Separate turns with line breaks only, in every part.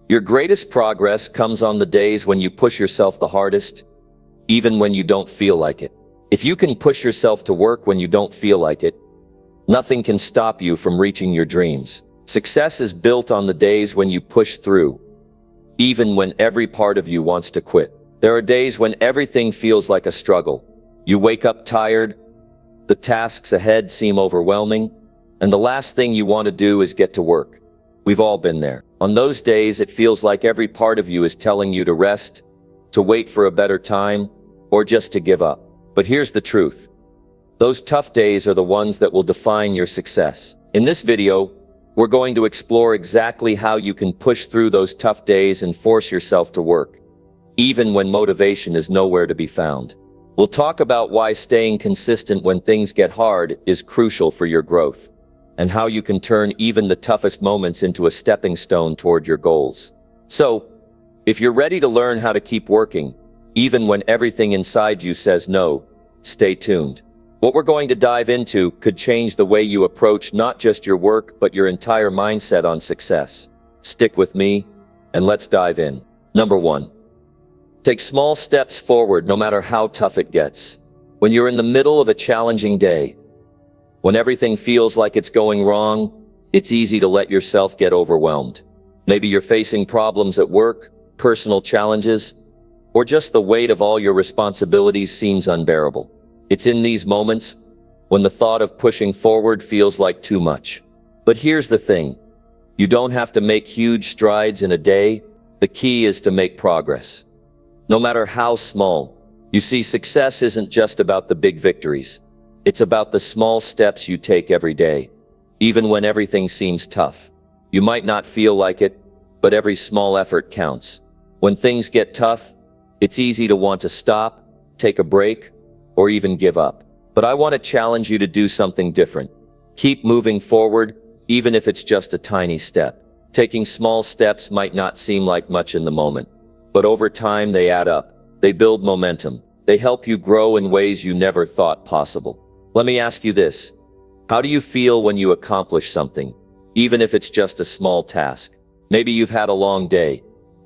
Your greatest progress comes on the days when you push yourself the hardest, even when you don't feel like it. If you can push yourself to work when you don't feel like it, nothing can stop you from reaching your dreams. Success is built on the days when you push through, even when every part of you wants to quit. There are days when everything feels like a struggle. You wake up tired, the tasks ahead seem overwhelming, and the last thing you want to do is get to work. We've all been there. On those days, it feels like every part of you is telling you to rest, to wait for a better time, or just to give up. But here's the truth. Those tough days are the ones that will define your success. In this video, we're going to explore exactly how you can push through those tough days and force yourself to work, even when motivation is nowhere to be found. We'll talk about why staying consistent when things get hard is crucial for your growth, and how you can turn even the toughest moments into a stepping stone toward your goals. So, if you're ready to learn how to keep working, even when everything inside you says no, stay tuned. What we're going to dive into could change the way you approach not just your work, but your entire mindset on success. Stick with me, and let's dive in. Number 1. Take small steps forward no matter how tough it gets. When you're in the middle of a challenging day, when everything feels like it's going wrong, it's easy to let yourself get overwhelmed. Maybe you're facing problems at work, personal challenges, or just the weight of all your responsibilities seems unbearable. It's in these moments when the thought of pushing forward feels like too much. But here's the thing. You don't have to make huge strides in a day. The key is to make progress, no matter how small. You see, success isn't just about the big victories. It's about the small steps you take every day, even when everything seems tough. You might not feel like it, but every small effort counts. When things get tough, it's easy to want to stop, take a break, or even give up. But I want to challenge you to do something different. Keep moving forward, even if it's just a tiny step. Taking small steps might not seem like much in the moment, but over time they add up. They build momentum. They help you grow in ways you never thought possible. Let me ask you this. How do you feel when you accomplish something, even if it's just a small task? Maybe you've had a long day,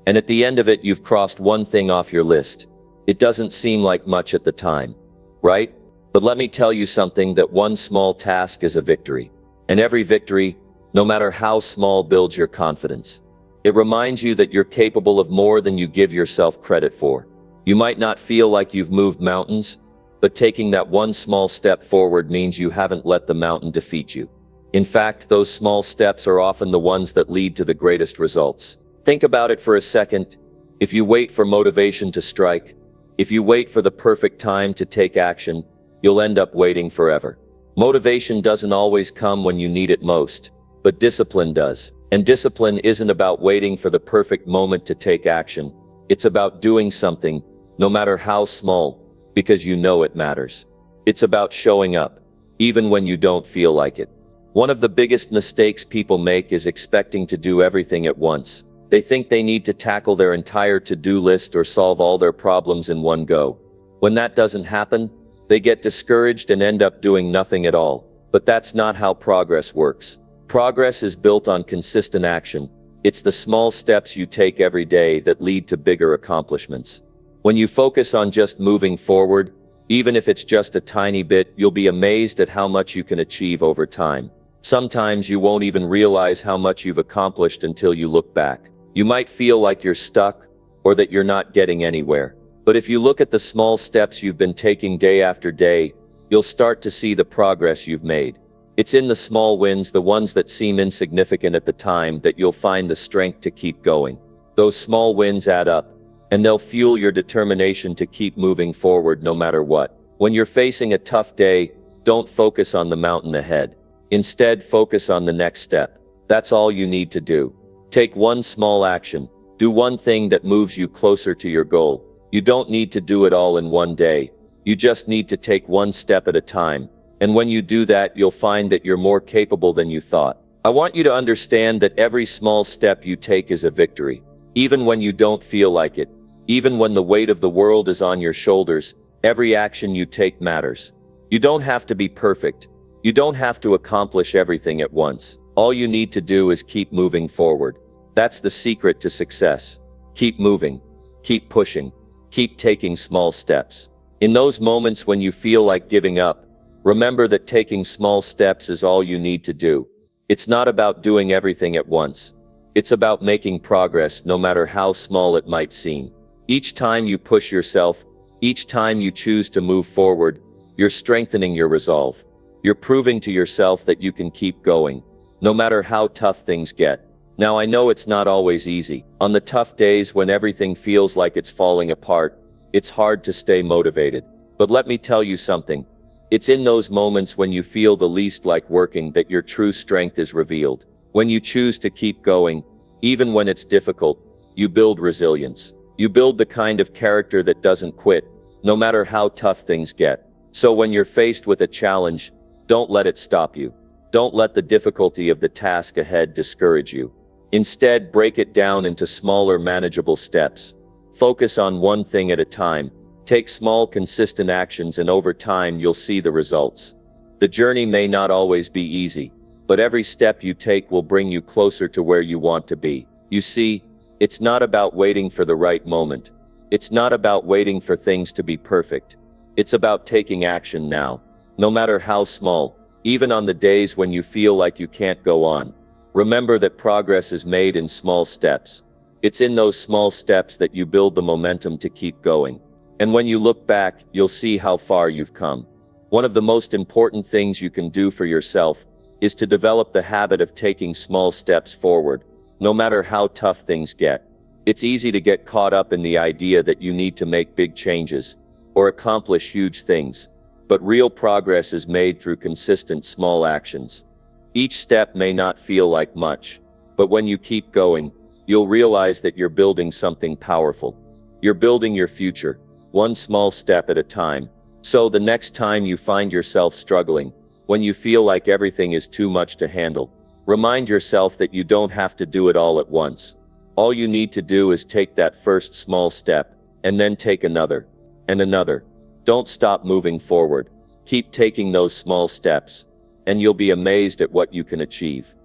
and at the end of it you've crossed one thing off your list. It doesn't seem like much at the time, right? But let me tell you something, that one small task is a victory. And every victory, no matter how small, builds your confidence. It reminds you that you're capable of more than you give yourself credit for. You might not feel like you've moved mountains, but taking that one small step forward means you haven't let the mountain defeat you. In fact, those small steps are often the ones that lead to the greatest results. Think about it for a second. If you wait for motivation to strike, if you wait for the perfect time to take action, you'll end up waiting forever. Motivation doesn't always come when you need it most, but discipline does. And discipline isn't about waiting for the perfect moment to take action. It's about doing something, no matter how small, because you know it matters. It's about showing up, even when you don't feel like it. One of the biggest mistakes people make is expecting to do everything at once. They think they need to tackle their entire to-do list or solve all their problems in one go. When that doesn't happen, they get discouraged and end up doing nothing at all. But that's not how progress works. Progress is built on consistent action. It's the small steps you take every day that lead to bigger accomplishments. When you focus on just moving forward, even if it's just a tiny bit, you'll be amazed at how much you can achieve over time. Sometimes you won't even realize how much you've accomplished until you look back. You might feel like you're stuck, or that you're not getting anywhere. But if you look at the small steps you've been taking day after day, you'll start to see the progress you've made. It's in the small wins, the ones that seem insignificant at the time, that you'll find the strength to keep going. Those small wins add up, and they'll fuel your determination to keep moving forward no matter what. When you're facing a tough day, don't focus on the mountain ahead. Instead, focus on the next step. That's all you need to do. Take one small action. Do one thing that moves you closer to your goal. You don't need to do it all in one day. You just need to take one step at a time. And when you do that, you'll find that you're more capable than you thought. I want you to understand that every small step you take is a victory. Even when you don't feel like it, even when the weight of the world is on your shoulders, every action you take matters. You don't have to be perfect. You don't have to accomplish everything at once. All you need to do is keep moving forward. That's the secret to success. Keep moving. Keep pushing. Keep taking small steps. In those moments when you feel like giving up, remember that taking small steps is all you need to do. It's not about doing everything at once. It's about making progress no matter how small it might seem. Each time you push yourself, each time you choose to move forward, you're strengthening your resolve. You're proving to yourself that you can keep going, no matter how tough things get. Now I know it's not always easy. On the tough days when everything feels like it's falling apart, it's hard to stay motivated. But let me tell you something. It's in those moments when you feel the least like working that your true strength is revealed. When you choose to keep going, even when it's difficult, you build resilience. You build the kind of character that doesn't quit, no matter how tough things get. So when you're faced with a challenge, don't let it stop you. Don't let the difficulty of the task ahead discourage you. Instead, break it down into smaller, manageable steps. Focus on one thing at a time. Take small, consistent actions, and over time you'll see the results. The journey may not always be easy, but every step you take will bring you closer to where you want to be. You see, it's not about waiting for the right moment. It's not about waiting for things to be perfect. It's about taking action now, no matter how small, even on the days when you feel like you can't go on. Remember that progress is made in small steps. It's in those small steps that you build the momentum to keep going. And when you look back, you'll see how far you've come. One of the most important things you can do for yourself is to develop the habit of taking small steps forward, no matter how tough things get. It's easy to get caught up in the idea that you need to make big changes or accomplish huge things, but real progress is made through consistent small actions. Each step may not feel like much, but when you keep going, you'll realize that you're building something powerful. You're building your future, one small step at a time. So the next time you find yourself struggling, when you feel like everything is too much to handle, remind yourself that you don't have to do it all at once. All you need to do is take that first small step, and then take another, and another. Don't stop moving forward. Keep taking those small steps, and you'll be amazed at what you can achieve.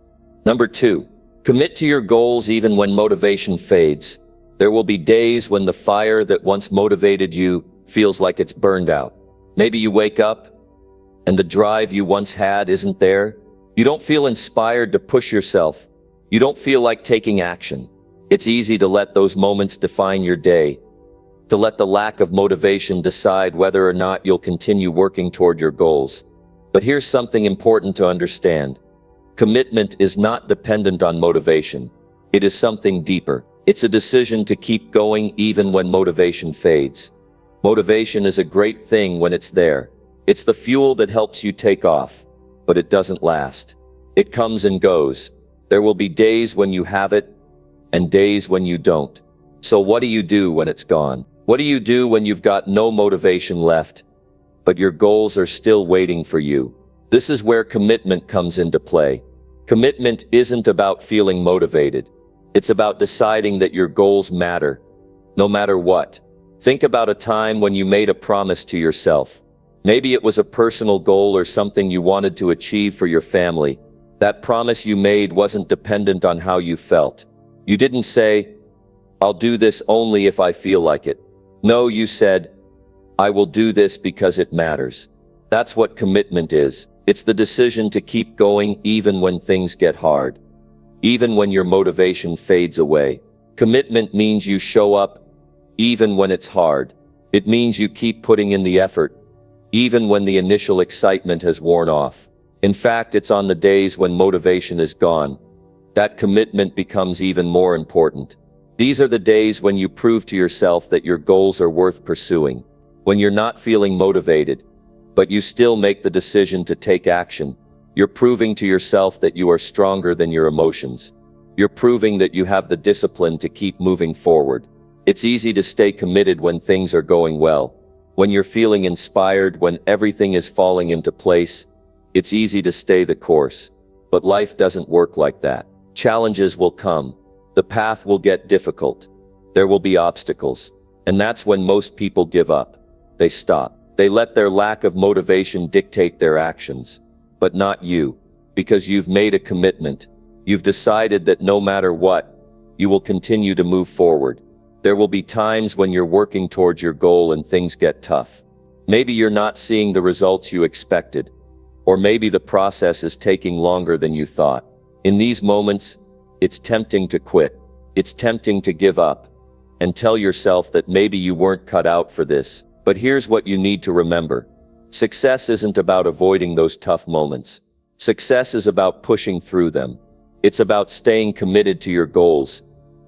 Number 2, commit to your goals even when motivation fades. There will be days when the fire that once motivated you feels like it's burned out. Maybe you wake up, and the drive you once had isn't there. You don't feel inspired to push yourself. You don't feel like taking action. It's easy to let those moments define your day, to let the lack of motivation decide whether or not you'll continue working toward your goals. But here's something important to understand. Commitment is not dependent on motivation. It is something deeper. It's a decision to keep going even when motivation fades. Motivation is a great thing when it's there. It's the fuel that helps you take off, but it doesn't last. It comes and goes. There will be days when you have it, and days when you don't. So what do you do when it's gone? What do you do when you've got no motivation left, but your goals are still waiting for you? This is where commitment comes into play. Commitment isn't about feeling motivated. It's about deciding that your goals matter, no matter what. Think about a time when you made a promise to yourself. Maybe it was a personal goal or something you wanted to achieve for your family. That promise you made wasn't dependent on how you felt. You didn't say, "I'll do this only if I feel like it." No, you said, "I will do this because it matters." That's what commitment is. It's the decision to keep going even when things get hard, even when your motivation fades away. Commitment means you show up even when it's hard. It means you keep putting in the effort, even when the initial excitement has worn off. In fact, it's on the days when motivation is gone that commitment becomes even more important. These are the days when you prove to yourself that your goals are worth pursuing. When you're not feeling motivated, but you still make the decision to take action, you're proving to yourself that you are stronger than your emotions. You're proving that you have the discipline to keep moving forward. It's easy to stay committed when things are going well. When you're feeling inspired, when everything is falling into place, it's easy to stay the course. But life doesn't work like that. Challenges will come. The path will get difficult. There will be obstacles. And that's when most people give up. They stop. They let their lack of motivation dictate their actions. But not you. Because you've made a commitment. You've decided that no matter what, you will continue to move forward. There will be times when you're working towards your goal and things get tough. Maybe you're not seeing the results you expected, or maybe the process is taking longer than you thought. In these moments, it's tempting to quit. It's tempting to give up and tell yourself that maybe you weren't cut out for this. But here's what you need to remember. Success isn't about avoiding those tough moments. Success is about pushing through them. It's about staying committed to your goals,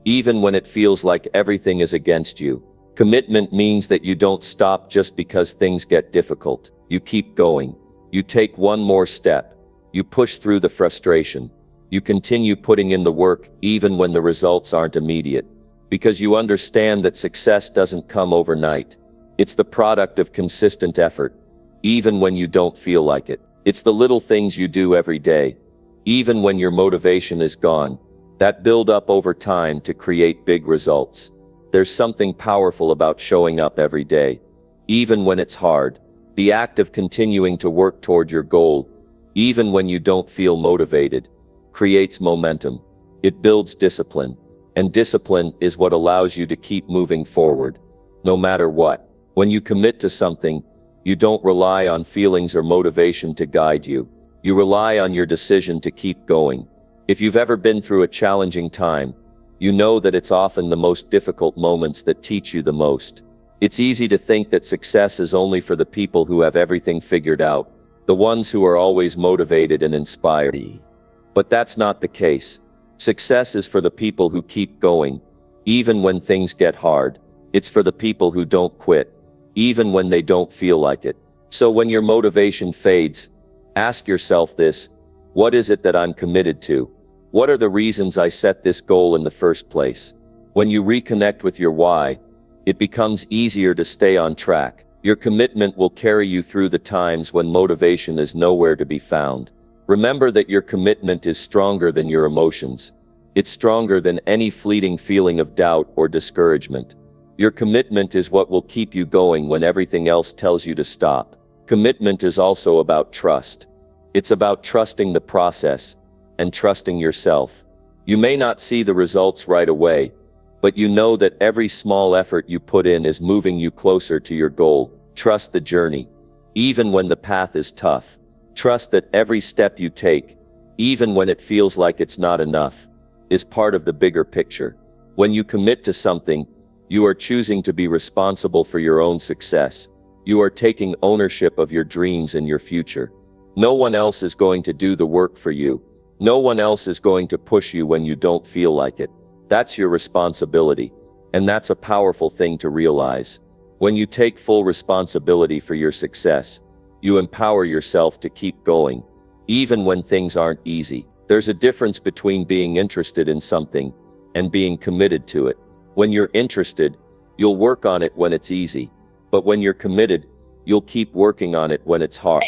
even when it feels like everything is against you. Commitment means that you don't stop just because things get difficult. You keep going. You take one more step. You push through the frustration. You continue putting in the work even when the results aren't immediate. Because you understand that success doesn't come overnight. It's the product of consistent effort, even when you don't feel like it. It's the little things you do every day, even when your motivation is gone, that build up over time to create big results. There's something powerful about showing up every day, even when it's hard. The act of continuing to work toward your goal, even when you don't feel motivated, creates momentum. It builds discipline, and discipline is what allows you to keep moving forward, no matter what. When you commit to something, you don't rely on feelings or motivation to guide you. You rely on your decision to keep going. If you've ever been through a challenging time, you know that it's often the most difficult moments that teach you the most. It's easy to think that success is only for the people who have everything figured out, the ones who are always motivated and inspired. But that's not the case. Success is for the people who keep going, even when things get hard. It's for the people who don't quit, even when they don't feel like it. So when your motivation fades, ask yourself this: what is it that I'm committed to? What are the reasons I set this goal in the first place? When you reconnect with your why, it becomes easier to stay on track. Your commitment will carry you through the times when motivation is nowhere to be found. Remember that your commitment is stronger than your emotions. It's stronger than any fleeting feeling of doubt or discouragement. Your commitment is what will keep you going when everything else tells you to stop. Commitment is also about trust. It's about trusting the process and trusting yourself. You may not see the results right away, but you know that every small effort you put in is moving you closer to your goal. Trust the journey, even when the path is tough. Trust that every step you take, even when it feels like it's not enough, is part of the bigger picture. When you commit to something, you are choosing to be responsible for your own success. You are taking ownership of your dreams and your future. No one else is going to do the work for you. No one else is going to push you when you don't feel like it. That's your responsibility. And that's a powerful thing to realize. When you take full responsibility for your success, you empower yourself to keep going, even when things aren't easy. There's a difference between being interested in something and being committed to it. When you're interested, you'll work on it when it's easy. But when you're committed, you'll keep working on it when it's hard.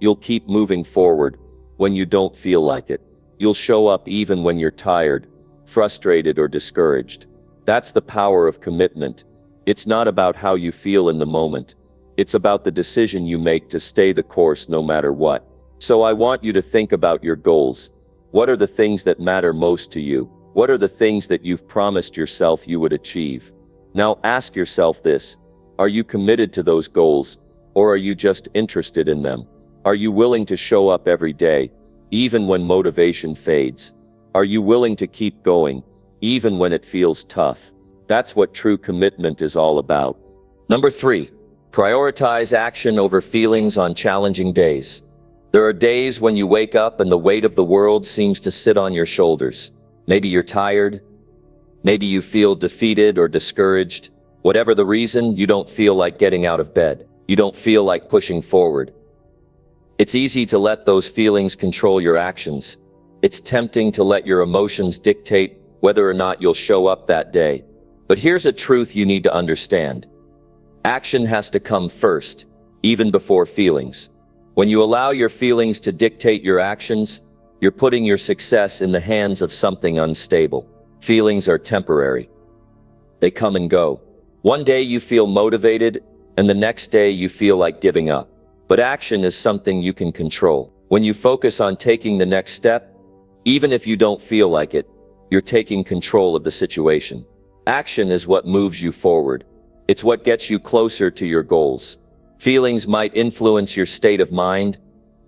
You'll keep moving forward when you don't feel like it. You'll show up even when you're tired, frustrated, or discouraged. That's the power of commitment. It's not about how you feel in the moment. It's about the decision you make to stay the course no matter what. So I want you to think about your goals. What are the things that matter most to you? What are the things that you've promised yourself you would achieve? Now ask yourself this: are you committed to those goals, or are you just interested in them? Are you willing to show up every day, even when motivation fades? Are you willing to keep going, even when it feels tough? That's what true commitment is all about. Number 3, prioritize action over feelings on challenging days. There are days when you wake up and the weight of the world seems to sit on your shoulders. Maybe you're tired. Maybe you feel defeated or discouraged. Whatever the reason, you don't feel like getting out of bed. You don't feel like pushing forward. It's easy to let those feelings control your actions. It's tempting to let your emotions dictate whether or not you'll show up that day. But here's a truth you need to understand. Action has to come first, even before feelings. When you allow your feelings to dictate your actions, you're putting your success in the hands of something unstable. Feelings are temporary. They come and go. One day you feel motivated, and the next day you feel like giving up. But action is something you can control. When you focus on taking the next step, even if you don't feel like it, You're taking control of the situation. Action is what moves you forward. It's what gets you closer to your goals. Feelings might influence your state of mind,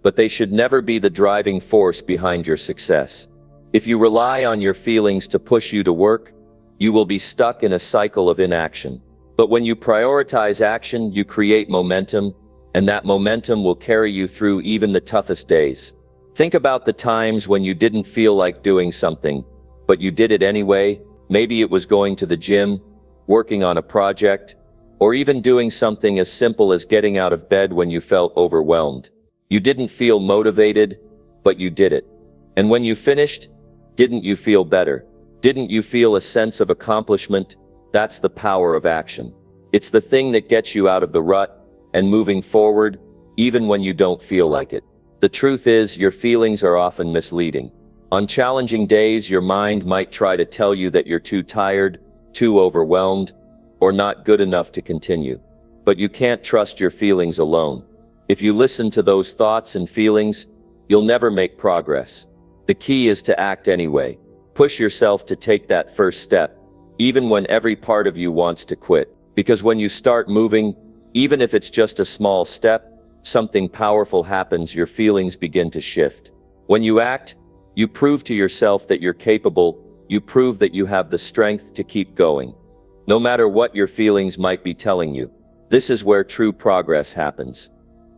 but they should never be the driving force behind your success. If you rely on your feelings to push you to work, you will be stuck in a cycle of inaction. But when you prioritize action, you create momentum, and that momentum will carry you through even the toughest days. Think about the times when you didn't feel like doing something, but you did it anyway. Maybe it was going to the gym, working on a project, or even doing something as simple as getting out of bed when you felt overwhelmed. You didn't feel motivated, but you did it. And when you finished, didn't you feel better? Didn't you feel a sense of accomplishment? That's the power of action. It's the thing that gets you out of the rut and moving forward, even when you don't feel like it. The truth is, your feelings are often misleading. On challenging days, your mind might try to tell you that you're too tired, too overwhelmed, or not good enough to continue. But you can't trust your feelings alone. If you listen to those thoughts and feelings, you'll never make progress. The key is to act anyway. Push yourself to take that first step, even when every part of you wants to quit. Because when you start moving, even if it's just a small step, something powerful happens. Your feelings begin to shift. When you act, you prove to yourself that you're capable. You prove that you have the strength to keep going, no matter what your feelings might be telling you. This is where true progress happens.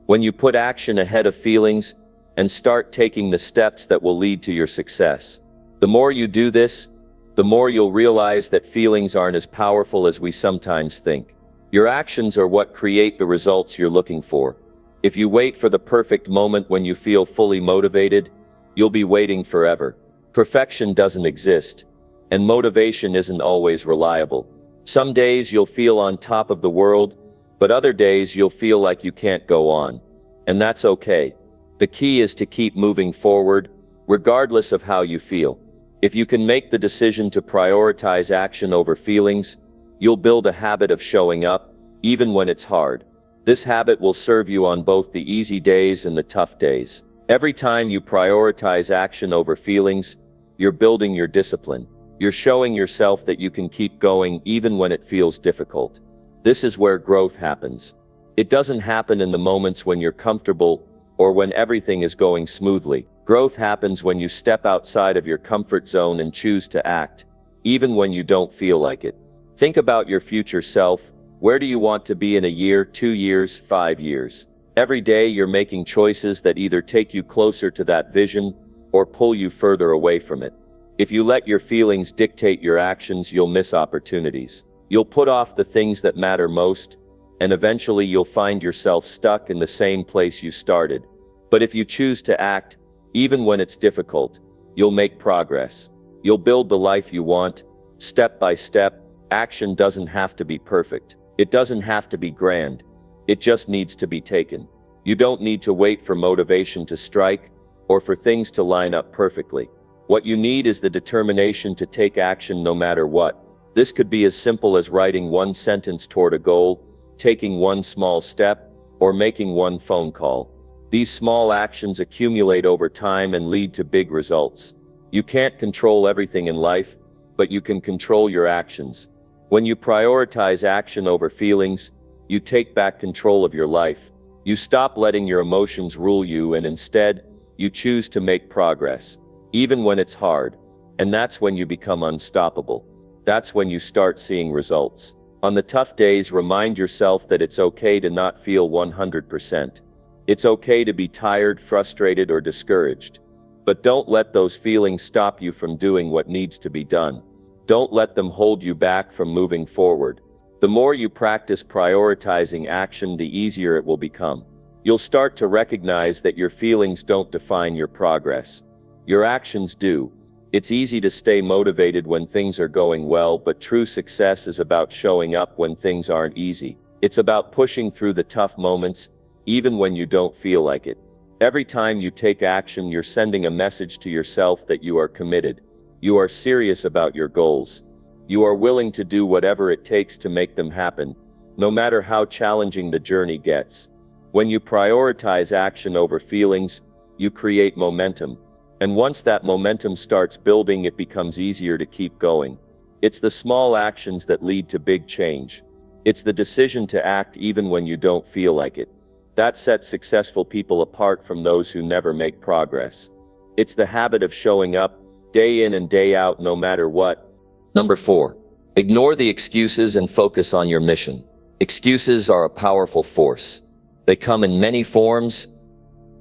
When you put action ahead of feelings and start taking the steps that will lead to your success. The more you do this, the more you'll realize that feelings aren't as powerful as we sometimes think. Your actions are what create the results you're looking for. If you wait for the perfect moment when you feel fully motivated, you'll be waiting forever. Perfection doesn't exist, and motivation isn't always reliable. Some days you'll feel on top of the world, but other days you'll feel like you can't go on. And that's okay. The key is to keep moving forward, regardless of how you feel. If you can make the decision to prioritize action over feelings, you'll build a habit of showing up, even when it's hard. This habit will serve you on both the easy days and the tough days. Every time you prioritize action over feelings, you're building your discipline. You're showing yourself that you can keep going even when it feels difficult. This is where growth happens. It doesn't happen in the moments when you're comfortable or when everything is going smoothly. Growth happens when you step outside of your comfort zone and choose to act, even when you don't feel like it. Think about your future self. Where do you want to be in a year, 2 years, 5 years? Every day you're making choices that either take you closer to that vision or pull you further away from it. If you let your feelings dictate your actions, you'll miss opportunities. You'll put off the things that matter most, and eventually you'll find yourself stuck in the same place you started. But if you choose to act, even when it's difficult, you'll make progress. You'll build the life you want, step by step. Action doesn't have to be perfect. It doesn't have to be grand. It just needs to be taken. You don't need to wait for motivation to strike or for things to line up perfectly. What you need is the determination to take action no matter what. This could be as simple as writing one sentence toward a goal, taking one small step, or making one phone call. These small actions accumulate over time and lead to big results. You can't control everything in life, but you can control your actions. When you prioritize action over feelings, you take back control of your life. You stop letting your emotions rule you, and instead, you choose to make progress, even when it's hard. And that's when you become unstoppable. That's when you start seeing results. On the tough days, remind yourself that it's okay to not feel 100%. It's okay to be tired, frustrated, or discouraged. But don't let those feelings stop you from doing what needs to be done. Don't let them hold you back from moving forward. The more you practice prioritizing action, the easier it will become. You'll start to recognize that your feelings don't define your progress. Your actions do. It's easy to stay motivated when things are going well, but true success is about showing up when things aren't easy. It's about pushing through the tough moments, even when you don't feel like it. Every time you take action, you're sending a message to yourself that you are committed. You are serious about your goals. You are willing to do whatever it takes to make them happen, no matter how challenging the journey gets. When you prioritize action over feelings, you create momentum. And once that momentum starts building, it becomes easier to keep going. It's the small actions that lead to big change. It's the decision to act even when you don't feel like it. That sets successful people apart from those who never make progress. It's the habit of showing up, day in and day out, no matter what. Number 4. Ignore the excuses and focus on your mission. Excuses are a powerful force. They come in many forms,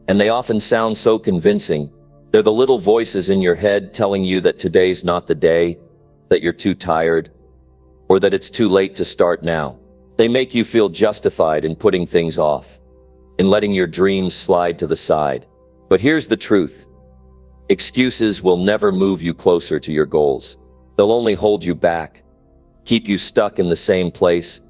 and they often sound so convincing. They're the little voices in your head telling you that today's not the day, that you're too tired, or that it's too late to start now. They make you feel justified in putting things off, in letting your dreams slide to the side. But here's the truth. Excuses will never move you closer to your goals. They'll only hold you back, keep you stuck in the same place,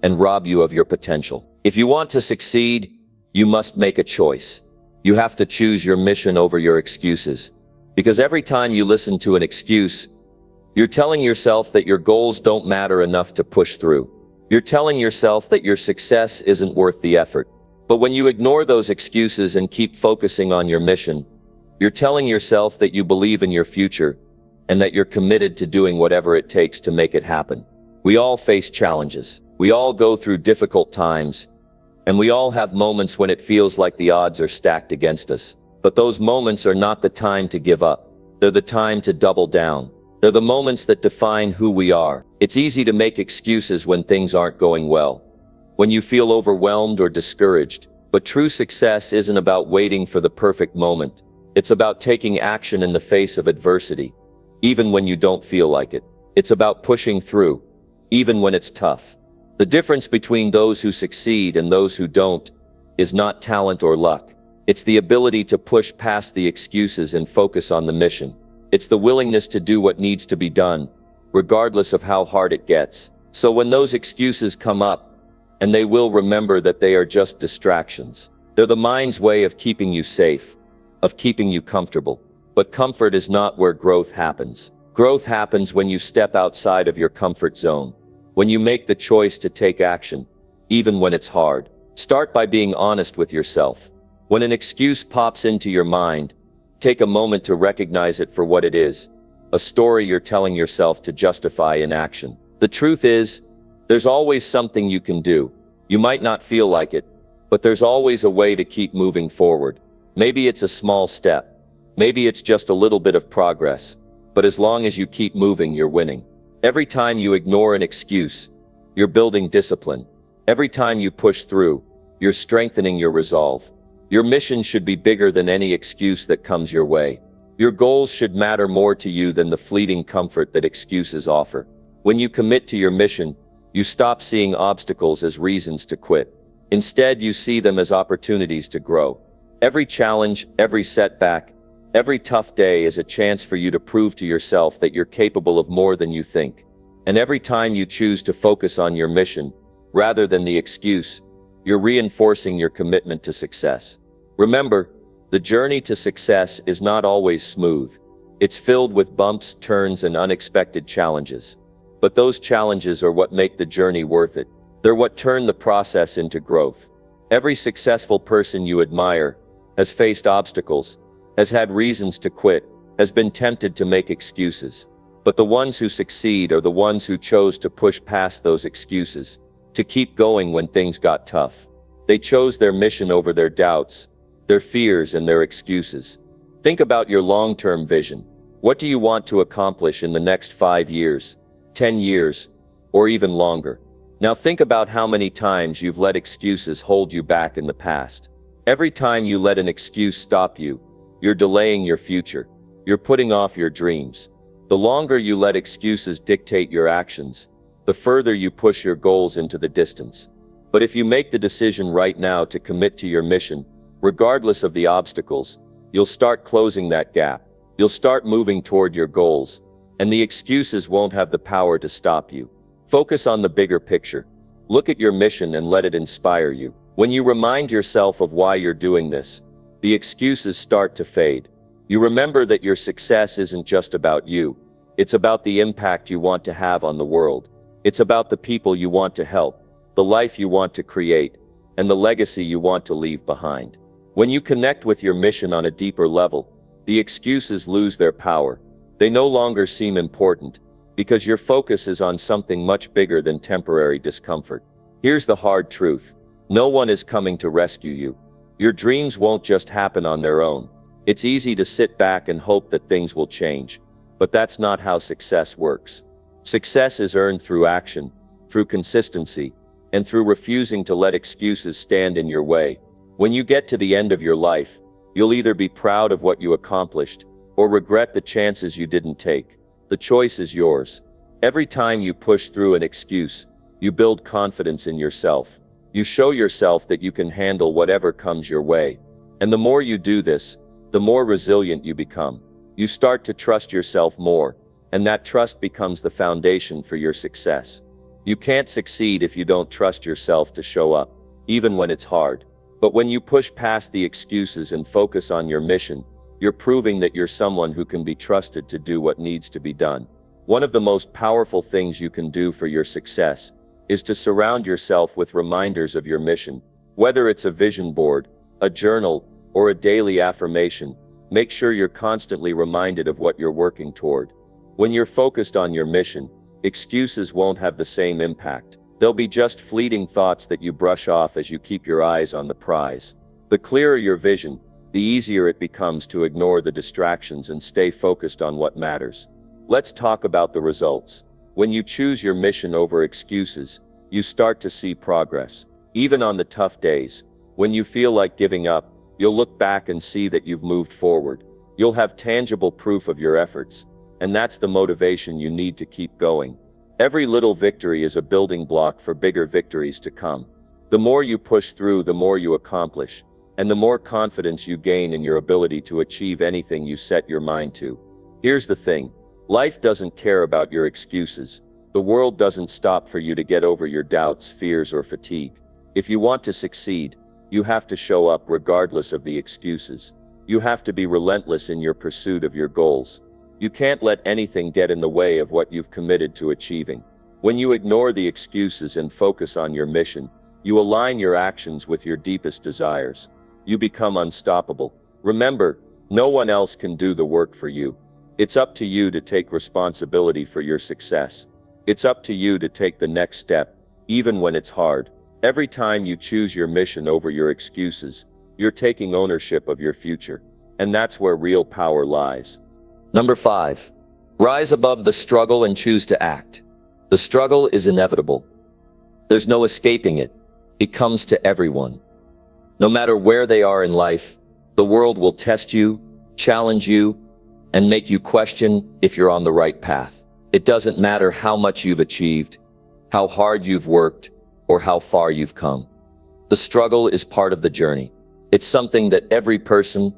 and rob you of your potential. If you want to succeed, you must make a choice. You have to choose your mission over your excuses. Because every time you listen to an excuse, you're telling yourself that your goals don't matter enough to push through. You're telling yourself that your success isn't worth the effort. But when you ignore those excuses and keep focusing on your mission, you're telling yourself that you believe in your future and that you're committed to doing whatever it takes to make it happen. We all face challenges. We all go through difficult times, and we all have moments when it feels like the odds are stacked against us. But those moments are not the time to give up. They're the time to double down. They're the moments that define who we are. It's easy to make excuses when things aren't going well, when you feel overwhelmed or discouraged. But true success isn't about waiting for the perfect moment. It's about taking action in the face of adversity, even when you don't feel like it. It's about pushing through, even when it's tough. The difference between those who succeed and those who don't is not talent or luck. It's the ability to push past the excuses and focus on the mission. It's the willingness to do what needs to be done, regardless of how hard it gets. So when those excuses come up, and they will, remember that they are just distractions. They're the mind's way of keeping you safe, of keeping you comfortable. But comfort is not where growth happens. Growth happens when you step outside of your comfort zone, when you make the choice to take action, even when it's hard. Start by being honest with yourself. When an excuse pops into your mind, take a moment to recognize it for what it is, a story you're telling yourself to justify inaction. The truth is, there's always something you can do. You might not feel like it, but there's always a way to keep moving forward. Maybe it's a small step. Maybe it's just a little bit of progress. But as long as you keep moving, you're winning. Every time you ignore an excuse, you're building discipline. Every time you push through, you're strengthening your resolve. Your mission should be bigger than any excuse that comes your way. Your goals should matter more to you than the fleeting comfort that excuses offer. When you commit to your mission, you stop seeing obstacles as reasons to quit. Instead, you see them as opportunities to grow. Every challenge, every setback, every tough day is a chance for you to prove to yourself that you're capable of more than you think. And every time you choose to focus on your mission, rather than the excuse, you're reinforcing your commitment to success. Remember, the journey to success is not always smooth. It's filled with bumps, turns, and unexpected challenges. But those challenges are what make the journey worth it. They're what turn the process into growth. Every successful person you admire has faced obstacles, has had reasons to quit, has been tempted to make excuses. But the ones who succeed are the ones who chose to push past those excuses, to keep going when things got tough. They chose their mission over their doubts, their fears, and their excuses. Think about your long-term vision. What do you want to accomplish in the next 5 years, 10 years, or even longer? Now think about how many times you've let excuses hold you back in the past. Every time you let an excuse stop you, you're delaying your future. You're putting off your dreams. The longer you let excuses dictate your actions, the further you push your goals into the distance. But if you make the decision right now to commit to your mission, regardless of the obstacles, you'll start closing that gap. You'll start moving toward your goals, and the excuses won't have the power to stop you. Focus on the bigger picture. Look at your mission and let it inspire you. When you remind yourself of why you're doing this, the excuses start to fade. You remember that your success isn't just about you. It's about the impact you want to have on the world. It's about the people you want to help, the life you want to create, and the legacy you want to leave behind. When you connect with your mission on a deeper level, the excuses lose their power. They no longer seem important, because your focus is on something much bigger than temporary discomfort. Here's the hard truth. No one is coming to rescue you. Your dreams won't just happen on their own. It's easy to sit back and hope that things will change, but that's not how success works. Success is earned through action, through consistency, and through refusing to let excuses stand in your way. When you get to the end of your life, you'll either be proud of what you accomplished, or regret the chances you didn't take. The choice is yours. Every time you push through an excuse, you build confidence in yourself. You show yourself that you can handle whatever comes your way. And the more you do this, the more resilient you become. You start to trust yourself more, and that trust becomes the foundation for your success. You can't succeed if you don't trust yourself to show up, even when it's hard. But when you push past the excuses and focus on your mission, you're proving that you're someone who can be trusted to do what needs to be done. One of the most powerful things you can do for your success is to surround yourself with reminders of your mission. Whether it's a vision board, a journal, or a daily affirmation, make sure you're constantly reminded of what you're working toward. When you're focused on your mission, excuses won't have the same impact. They'll be just fleeting thoughts that you brush off as you keep your eyes on the prize. The clearer your vision, the easier it becomes to ignore the distractions and stay focused on what matters. Let's talk about the results. When you choose your mission over excuses, you start to see progress. Even on the tough days, when you feel like giving up, you'll look back and see that you've moved forward. You'll have tangible proof of your efforts, and that's the motivation you need to keep going. Every little victory is a building block for bigger victories to come. The more you push through, the more you accomplish, and the more confidence you gain in your ability to achieve anything you set your mind to. Here's the thing. Life doesn't care about your excuses. The world doesn't stop for you to get over your doubts, fears, or fatigue. If you want to succeed, you have to show up regardless of the excuses. You have to be relentless in your pursuit of your goals. You can't let anything get in the way of what you've committed to achieving. When you ignore the excuses and focus on your mission, you align your actions with your deepest desires. You become unstoppable. Remember, no one else can do the work for you. It's up to you to take responsibility for your success. It's up to you to take the next step, even when it's hard. Every time you choose your mission over your excuses, you're taking ownership of your future. And that's where real power lies. Number 5. Rise above the struggle and choose to act. The struggle is inevitable. There's no escaping it. It comes to everyone. No matter where they are in life, the world will test you, challenge you, and make you question if you're on the right path. It doesn't matter how much you've achieved, how hard you've worked, or how far you've come. The struggle is part of the journey. It's something that every person,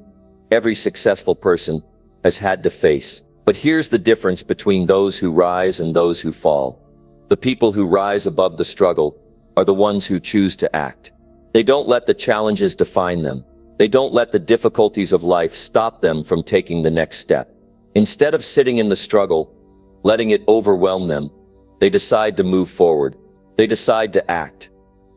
every successful person, has had to face. But here's the difference between those who rise and those who fall. The people who rise above the struggle are the ones who choose to act. They don't let the challenges define them. They don't let the difficulties of life stop them from taking the next step. Instead of sitting in the struggle, letting it overwhelm them, they decide to move forward. They decide to act,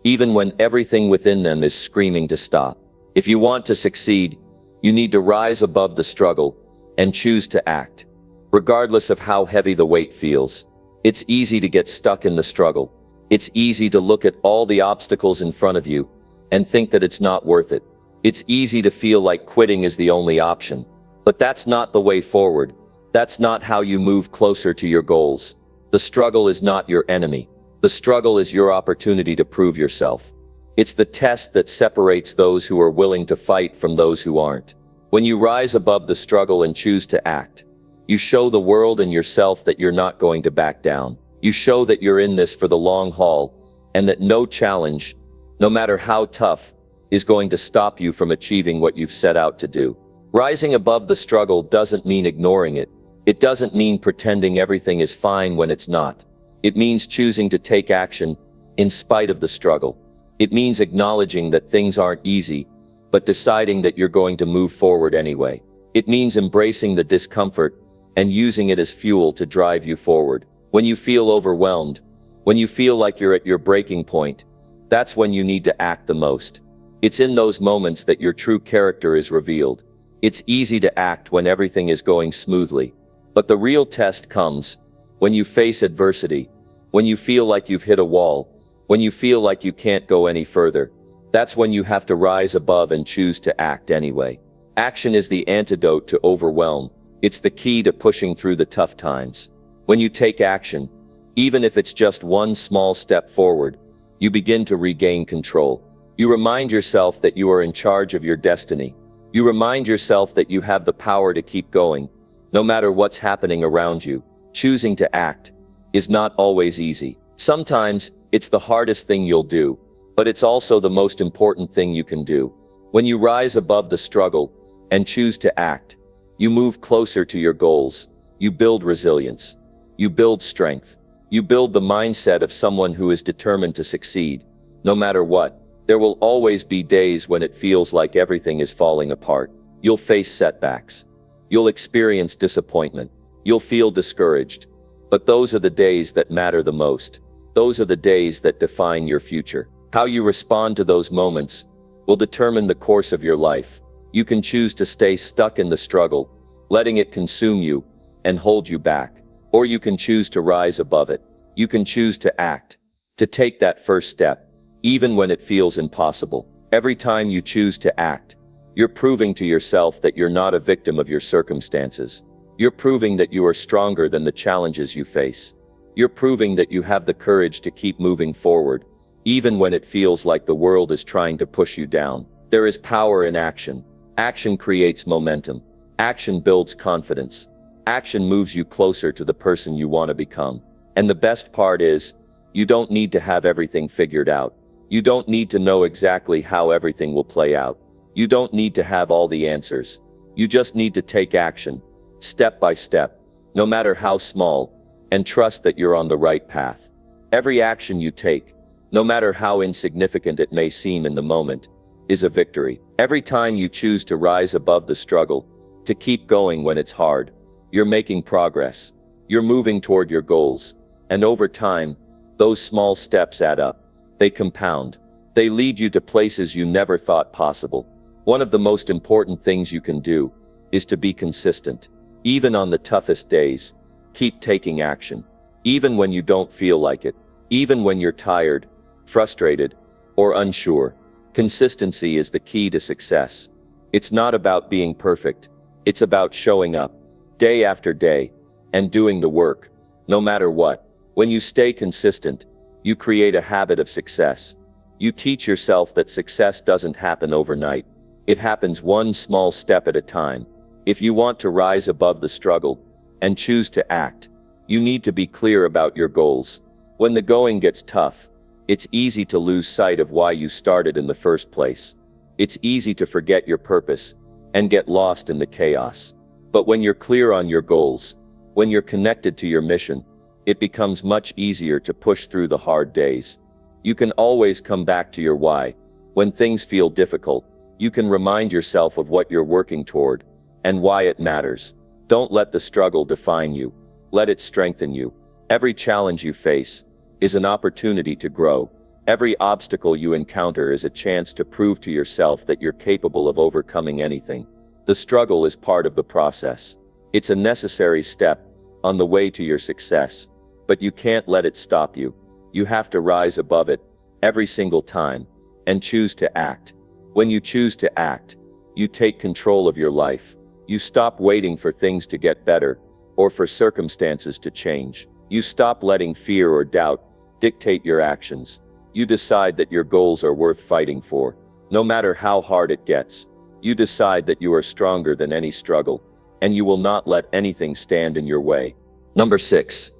even when everything within them is screaming to stop. If you want to succeed, you need to rise above the struggle and choose to act, regardless of how heavy the weight feels. It's easy to get stuck in the struggle. It's easy to look at all the obstacles in front of you and think that it's not worth it. It's easy to feel like quitting is the only option. But that's not the way forward. That's not how you move closer to your goals. The struggle is not your enemy. The struggle is your opportunity to prove yourself. It's the test that separates those who are willing to fight from those who aren't. When you rise above the struggle and choose to act, you show the world and yourself that you're not going to back down. You show that you're in this for the long haul, and that no challenge, no matter how tough, is going to stop you from achieving what you've set out to do. Rising above the struggle doesn't mean ignoring it. It doesn't mean pretending everything is fine when it's not. It means choosing to take action in spite of the struggle. It means acknowledging that things aren't easy, but deciding that you're going to move forward anyway. It means embracing the discomfort and using it as fuel to drive you forward. When you feel overwhelmed, when you feel like you're at your breaking point, that's when you need to act the most. It's in those moments that your true character is revealed. It's easy to act when everything is going smoothly. But the real test comes when you face adversity, when you feel like you've hit a wall, when you feel like you can't go any further. That's when you have to rise above and choose to act anyway. Action is the antidote to overwhelm. It's the key to pushing through the tough times. When you take action, even if it's just one small step forward, you begin to regain control. You remind yourself that you are in charge of your destiny. You remind yourself that you have the power to keep going, no matter what's happening around you. Choosing to act is not always easy. Sometimes it's the hardest thing you'll do, but it's also the most important thing you can do. When you rise above the struggle and choose to act, you move closer to your goals. You build resilience. You build strength. You build the mindset of someone who is determined to succeed. No matter what, there will always be days when it feels like everything is falling apart. You'll face setbacks. You'll experience disappointment. You'll feel discouraged. But those are the days that matter the most. Those are the days that define your future. How you respond to those moments will determine the course of your life. You can choose to stay stuck in the struggle, letting it consume you and hold you back. Or you can choose to rise above it. You can choose to act, to take that first step, even when it feels impossible. Every time you choose to act, you're proving to yourself that you're not a victim of your circumstances. You're proving that you are stronger than the challenges you face. You're proving that you have the courage to keep moving forward, even when it feels like the world is trying to push you down. There is power in action. Action creates momentum. Action builds confidence. Action moves you closer to the person you want to become. And the best part is, you don't need to have everything figured out. You don't need to know exactly how everything will play out. You don't need to have all the answers. You just need to take action, step by step, no matter how small, and trust that you're on the right path. Every action you take, no matter how insignificant it may seem in the moment, is a victory. Every time you choose to rise above the struggle, to keep going when it's hard, you're making progress. You're moving toward your goals. And over time, those small steps add up. They compound. They lead you to places you never thought possible. One of the most important things you can do is to be consistent. Even on the toughest days, keep taking action. Even when you don't feel like it. Even when you're tired, frustrated, or unsure. Consistency is the key to success. It's not about being perfect. It's about showing up, day after day, and doing the work, no matter what. When you stay consistent, you create a habit of success. You teach yourself that success doesn't happen overnight. It happens one small step at a time. If you want to rise above the struggle and choose to act, you need to be clear about your goals. When the going gets tough, it's easy to lose sight of why you started in the first place. It's easy to forget your purpose and get lost in the chaos. But when you're clear on your goals, when you're connected to your mission, it becomes much easier to push through the hard days. You can always come back to your why. When things feel difficult, you can remind yourself of what you're working toward and why it matters. Don't let the struggle define you. Let it strengthen you. Every challenge you face is an opportunity to grow. Every obstacle you encounter is a chance to prove to yourself that you're capable of overcoming anything. The struggle is part of the process. It's a necessary step on the way to your success, but you can't let it stop you. You have to rise above it every single time and choose to act. When you choose to act, you take control of your life. You stop waiting for things to get better or for circumstances to change. You stop letting fear or doubt dictate your actions. You decide that your goals are worth fighting for, no matter how hard it gets. You decide that you are stronger than any struggle, and you will not let anything stand in your way. Number 6.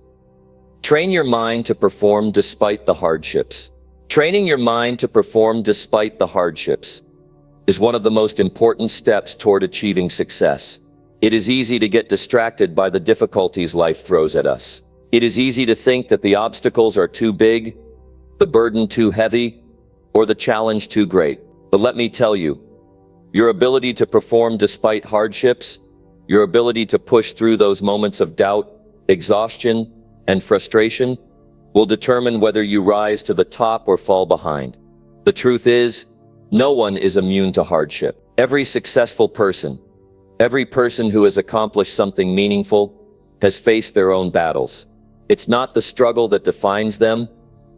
Train your mind to perform despite the hardships. Training your mind to perform despite the hardships is one of the most important steps toward achieving success. It is easy to get distracted by the difficulties life throws at us. It is easy to think that the obstacles are too big, the burden too heavy, or the challenge too great. But let me tell you, your ability to perform despite hardships, your ability to push through those moments of doubt, exhaustion, and frustration will determine whether you rise to the top or fall behind. The truth is, no one is immune to hardship. Every successful person, Every person who has accomplished something meaningful has faced their own battles. It's not the struggle that defines them,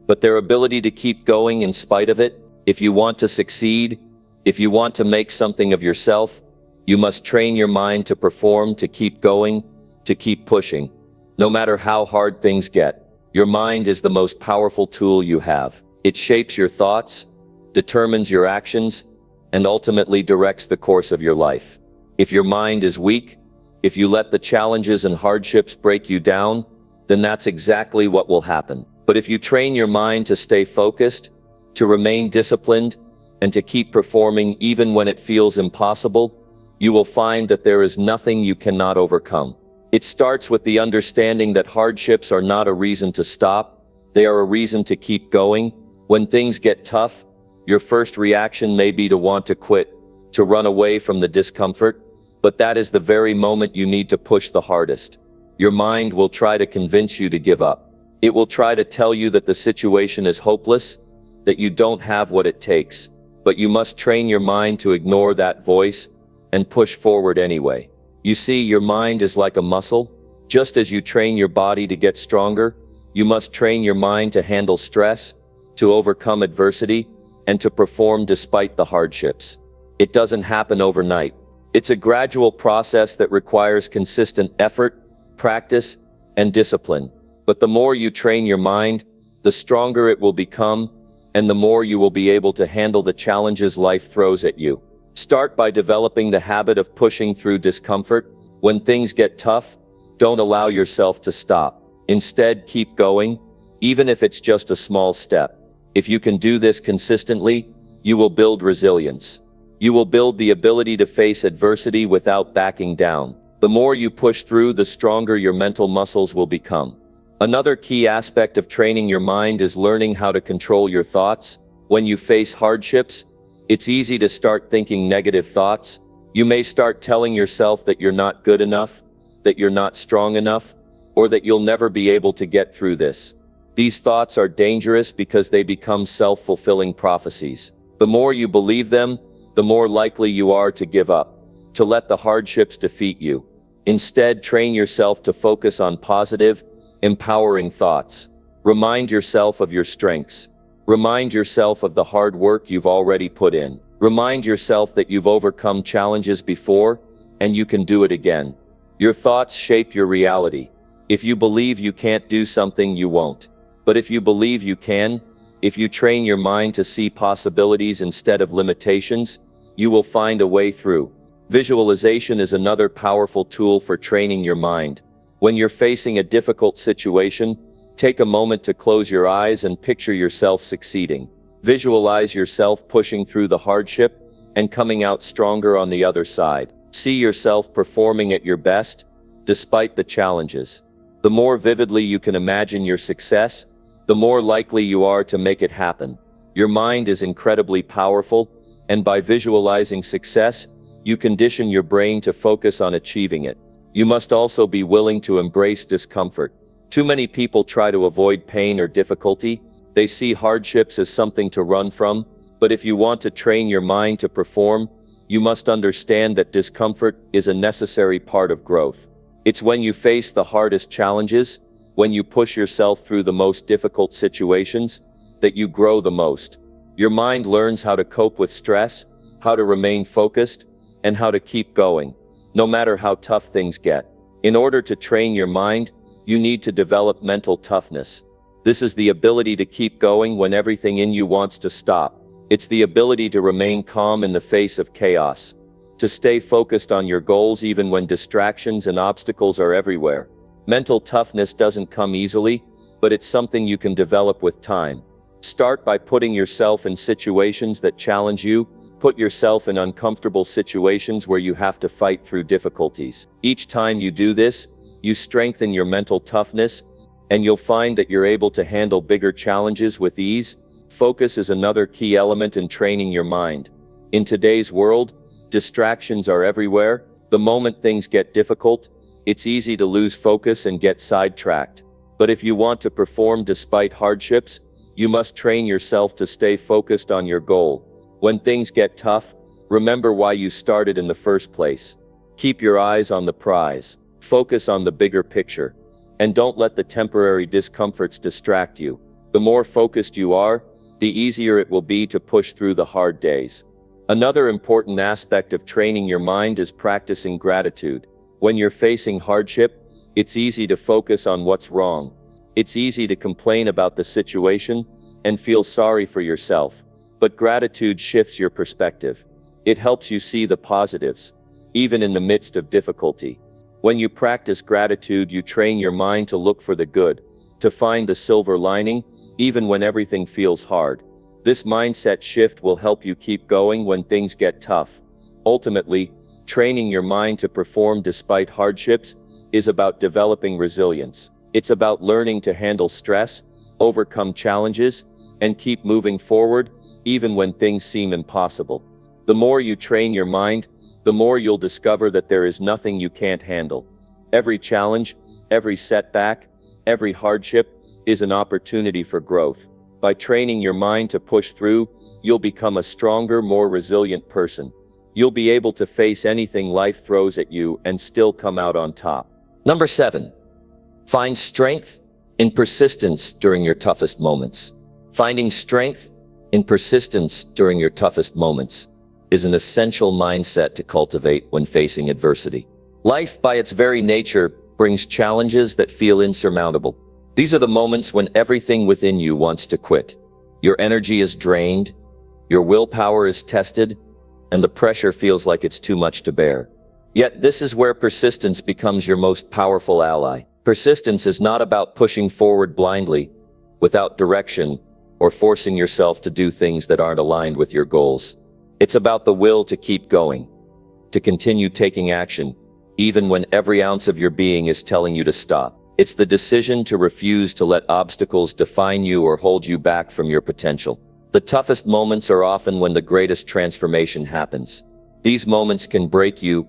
but their ability to keep going in spite of it. If you want to succeed, if you want to make something of yourself, you must train your mind to perform, to keep going, to keep pushing. No matter how hard things get, your mind is the most powerful tool you have. It shapes your thoughts, determines your actions, and ultimately directs the course of your life. If your mind is weak, if you let the challenges and hardships break you down, then that's exactly what will happen. But if you train your mind to stay focused, to remain disciplined, and to keep performing even when it feels impossible, you will find that there is nothing you cannot overcome. It starts with the understanding that hardships are not a reason to stop, they are a reason to keep going. When things get tough, your first reaction may be to want to quit, to run away from the discomfort, but that is the very moment you need to push the hardest. Your mind will try to convince you to give up. It will try to tell you that the situation is hopeless, that you don't have what it takes, but you must train your mind to ignore that voice and push forward anyway. You see, your mind is like a muscle. Just as you train your body to get stronger, you must train your mind to handle stress, to overcome adversity, and to perform despite the hardships. It doesn't happen overnight. It's a gradual process that requires consistent effort, practice, and discipline. But the more you train your mind, the stronger it will become, and the more you will be able to handle the challenges life throws at you. Start by developing the habit of pushing through discomfort. When things get tough, don't allow yourself to stop. Instead, keep going, even if it's just a small step. If you can do this consistently, you will build resilience. You will build the ability to face adversity without backing down. The more you push through, the stronger your mental muscles will become. Another key aspect of training your mind is learning how to control your thoughts. When you face hardships, it's easy to start thinking negative thoughts. You may start telling yourself that you're not good enough, that you're not strong enough, or that you'll never be able to get through this. These thoughts are dangerous because they become self-fulfilling prophecies. The more you believe them, the more likely you are to give up, to let the hardships defeat you. Instead, train yourself to focus on positive, empowering thoughts. Remind yourself of your strengths. Remind yourself of the hard work you've already put in. Remind yourself that you've overcome challenges before, and you can do it again. Your thoughts shape your reality. If you believe you can't do something, you won't. But if you believe you can, if you train your mind to see possibilities instead of limitations, you will find a way through. Visualization is another powerful tool for training your mind. When you're facing a difficult situation, take a moment to close your eyes and picture yourself succeeding. Visualize yourself pushing through the hardship and coming out stronger on the other side. See yourself performing at your best, despite the challenges. The more vividly you can imagine your success, the more likely you are to make it happen. Your mind is incredibly powerful, and by visualizing success, you condition your brain to focus on achieving it. You must also be willing to embrace discomfort. Too many people try to avoid pain or difficulty. They see hardships as something to run from, but if you want to train your mind to perform, you must understand that discomfort is a necessary part of growth. It's when you face the hardest challenges, when you push yourself through the most difficult situations, that you grow the most. Your mind learns how to cope with stress, how to remain focused, and how to keep going, no matter how tough things get. In order to train your mind, you need to develop mental toughness. This is the ability to keep going when everything in you wants to stop. It's the ability to remain calm in the face of chaos, to stay focused on your goals even when distractions and obstacles are everywhere. Mental toughness doesn't come easily, but it's something you can develop with time. Start by putting yourself in situations that challenge you. Put yourself in uncomfortable situations where you have to fight through difficulties. Each time you do this, you strengthen your mental toughness, and you'll find that you're able to handle bigger challenges with ease. Focus is another key element in training your mind. In today's world, distractions are everywhere. The moment things get difficult, it's easy to lose focus and get sidetracked. But if you want to perform despite hardships, you must train yourself to stay focused on your goal. When things get tough, remember why you started in the first place. Keep your eyes on the prize. Focus on the bigger picture. And don't let the temporary discomforts distract you. The more focused you are, the easier it will be to push through the hard days. Another important aspect of training your mind is practicing gratitude. When you're facing hardship, it's easy to focus on what's wrong. It's easy to complain about the situation and feel sorry for yourself. But gratitude shifts your perspective. It helps you see the positives, even in the midst of difficulty. When you practice gratitude, you train your mind to look for the good, to find the silver lining, even when everything feels hard. This mindset shift will help you keep going when things get tough. Ultimately, training your mind to perform despite hardships is about developing resilience. It's about learning to handle stress, overcome challenges, and keep moving forward, even when things seem impossible. The more you train your mind, the more you'll discover that there is nothing you can't handle. Every challenge, every setback, every hardship is an opportunity for growth. By training your mind to push through, you'll become a stronger, more resilient person. You'll be able to face anything life throws at you and still come out on top. Number 7. Find strength in persistence during your toughest moments. Finding strength in persistence during your toughest moments is an essential mindset to cultivate when facing adversity. Life, by its very nature, brings challenges that feel insurmountable. These are the moments when everything within you wants to quit. Your energy is drained, your willpower is tested, and the pressure feels like it's too much to bear. Yet this is where persistence becomes your most powerful ally. Persistence is not about pushing forward blindly, without direction, or forcing yourself to do things that aren't aligned with your goals. It's about the will to keep going, to continue taking action, even when every ounce of your being is telling you to stop. It's the decision to refuse to let obstacles define you or hold you back from your potential. The toughest moments are often when the greatest transformation happens. These moments can break you,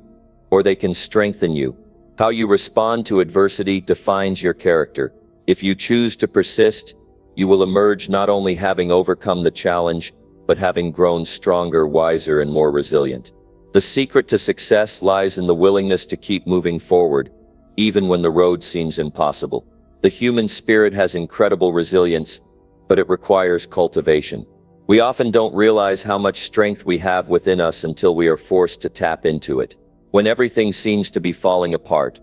or they can strengthen you. How you respond to adversity defines your character. If you choose to persist, you will emerge not only having overcome the challenge, but having grown stronger, wiser, and more resilient. The secret to success lies in the willingness to keep moving forward, even when the road seems impossible. The human spirit has incredible resilience, but it requires cultivation. We often don't realize how much strength we have within us until we are forced to tap into it. When everything seems to be falling apart,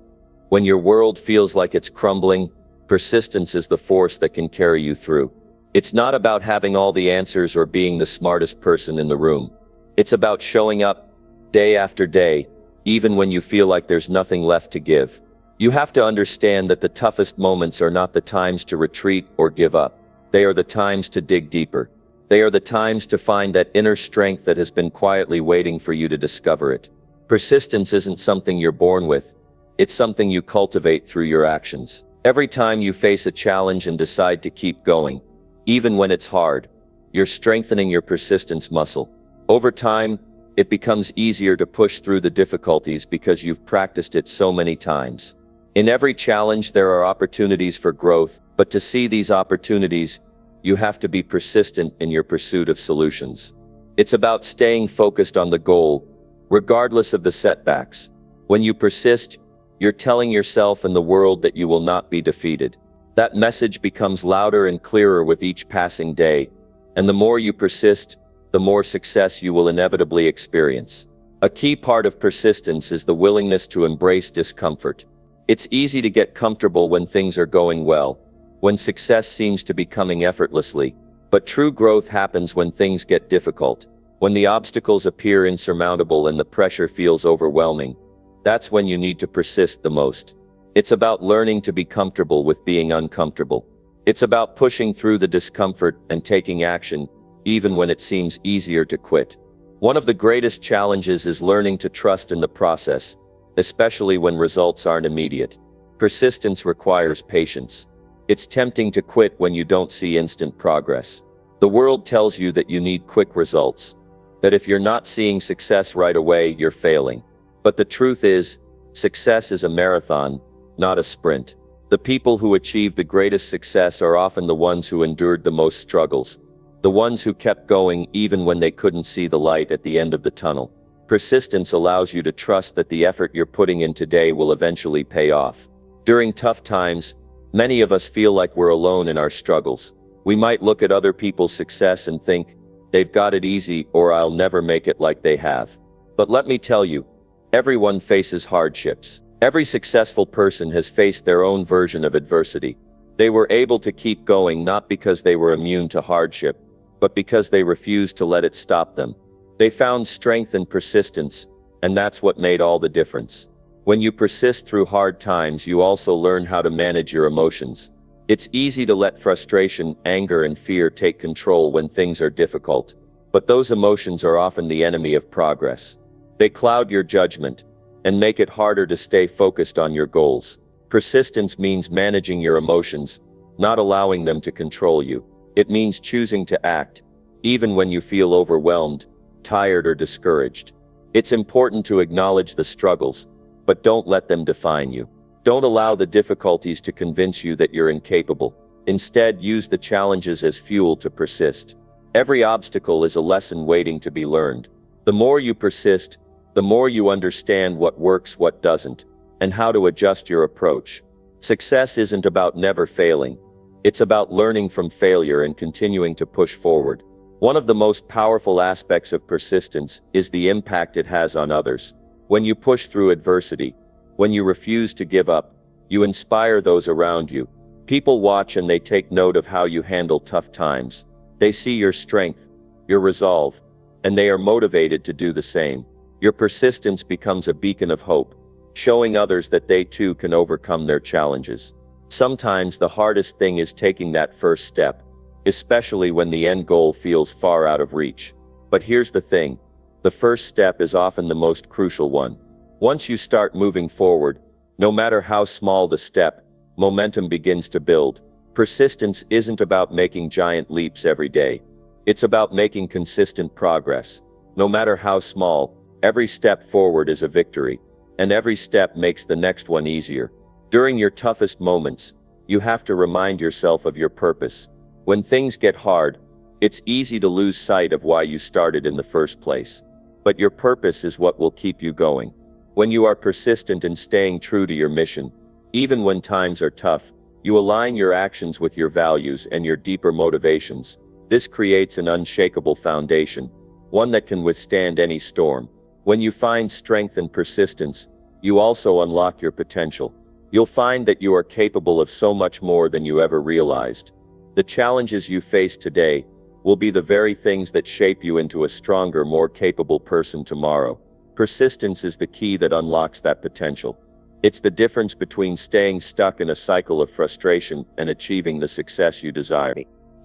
when your world feels like it's crumbling, persistence is the force that can carry you through. It's not about having all the answers or being the smartest person in the room. It's about showing up day after day, even when you feel like there's nothing left to give. You have to understand that the toughest moments are not the times to retreat or give up. They are the times to dig deeper. They are the times to find that inner strength that has been quietly waiting for you to discover it. Persistence isn't something you're born with. It's something you cultivate through your actions. Every time you face a challenge and decide to keep going, even when it's hard, you're strengthening your persistence muscle. Over time, it becomes easier to push through the difficulties because you've practiced it so many times. In every challenge, there are opportunities for growth, but to see these opportunities, you have to be persistent in your pursuit of solutions. It's about staying focused on the goal, regardless of the setbacks. When you persist, you're telling yourself and the world that you will not be defeated. That message becomes louder and clearer with each passing day, and the more you persist, the more success you will inevitably experience. A key part of persistence is the willingness to embrace discomfort. It's easy to get comfortable when things are going well, when success seems to be coming effortlessly, but true growth happens when things get difficult, when the obstacles appear insurmountable and the pressure feels overwhelming. That's when you need to persist the most. It's about learning to be comfortable with being uncomfortable. It's about pushing through the discomfort and taking action, even when it seems easier to quit. One of the greatest challenges is learning to trust in the process, especially when results aren't immediate. Persistence requires patience. It's tempting to quit when you don't see instant progress. The world tells you that you need quick results, that if you're not seeing success right away, you're failing. But the truth is, success is a marathon, not a sprint. The people who achieve the greatest success are often the ones who endured the most struggles, the ones who kept going even when they couldn't see the light at the end of the tunnel. Persistence allows you to trust that the effort you're putting in today will eventually pay off. During tough times, many of us feel like we're alone in our struggles. We might look at other people's success and think, they've got it easy, or I'll never make it like they have. But let me tell you, everyone faces hardships. Every successful person has faced their own version of adversity. They were able to keep going not because they were immune to hardship, but because they refused to let it stop them. They found strength and persistence, and that's what made all the difference. When you persist through hard times, you also learn how to manage your emotions. It's easy to let frustration, anger, and fear take control when things are difficult, but those emotions are often the enemy of progress. They cloud your judgment and make it harder to stay focused on your goals. Persistence means managing your emotions, not allowing them to control you. It means choosing to act, even when you feel overwhelmed, tired, or discouraged. It's important to acknowledge the struggles, but don't let them define you. Don't allow the difficulties to convince you that you're incapable. Instead, use the challenges as fuel to persist. Every obstacle is a lesson waiting to be learned. The more you persist, the more you understand what works, what doesn't, and how to adjust your approach. Success isn't about never failing. It's about learning from failure and continuing to push forward. One of the most powerful aspects of persistence is the impact it has on others. When you push through adversity, when you refuse to give up, you inspire those around you. People watch and they take note of how you handle tough times. They see your strength, your resolve, and they are motivated to do the same. Your persistence becomes a beacon of hope, showing others that they too can overcome their challenges. Sometimes the hardest thing is taking that first step, especially when the end goal feels far out of reach. But here's the thing, the first step is often the most crucial one. Once you start moving forward, no matter how small the step, momentum begins to build. Persistence isn't about making giant leaps every day. It's about making consistent progress. No matter how small, every step forward is a victory, and every step makes the next one easier. During your toughest moments, you have to remind yourself of your purpose. When things get hard, it's easy to lose sight of why you started in the first place. But your purpose is what will keep you going. When you are persistent in staying true to your mission, even when times are tough, you align your actions with your values and your deeper motivations. This creates an unshakable foundation, one that can withstand any storm. When you find strength and persistence, you also unlock your potential. You'll find that you are capable of so much more than you ever realized. The challenges you face today will be the very things that shape you into a stronger, more capable person tomorrow. Persistence is the key that unlocks that potential. It's the difference between staying stuck in a cycle of frustration and achieving the success you desire.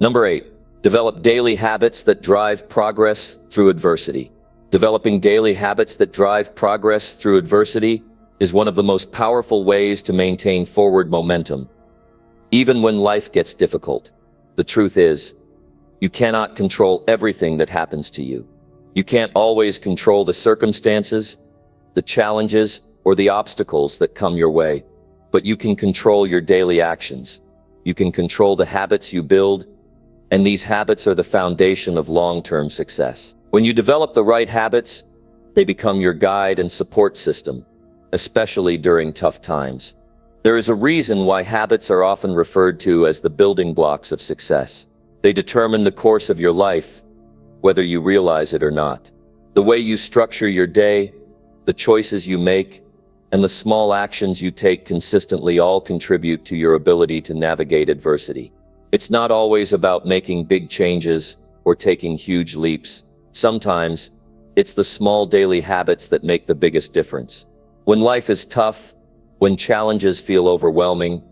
Number 8. Develop daily habits that drive progress through adversity. Developing daily habits that drive progress through adversity is one of the most powerful ways to maintain forward momentum. Even when life gets difficult, the truth is, you cannot control everything that happens to you. You can't always control the circumstances, the challenges, or the obstacles that come your way, but you can control your daily actions. You can control the habits you build, and these habits are the foundation of long-term success. When you develop the right habits, they become your guide and support system, especially during tough times. There is a reason why habits are often referred to as the building blocks of success. They determine the course of your life, whether you realize it or not. The way you structure your day, the choices you make, and the small actions you take consistently all contribute to your ability to navigate adversity. It's not always about making big changes or taking huge leaps. Sometimes, it's the small daily habits that make the biggest difference. When life is tough, when challenges feel overwhelming,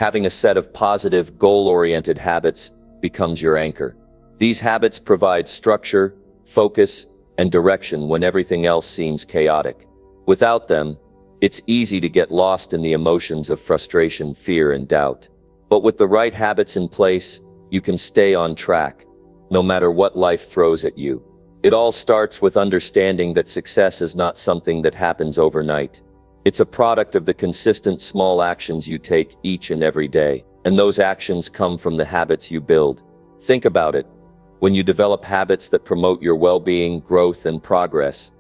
having a set of positive, goal-oriented habits becomes your anchor. These habits provide structure, focus, and direction when everything else seems chaotic. Without them, it's easy to get lost in the emotions of frustration, fear, and doubt. But with the right habits in place, you can stay on track, no matter what life throws at you. It all starts with understanding that success is not something that happens overnight. It's a product of the consistent small actions you take each and every day, and those actions come from the habits you build. Think about it. When you develop habits that promote your well-being, growth, and progress,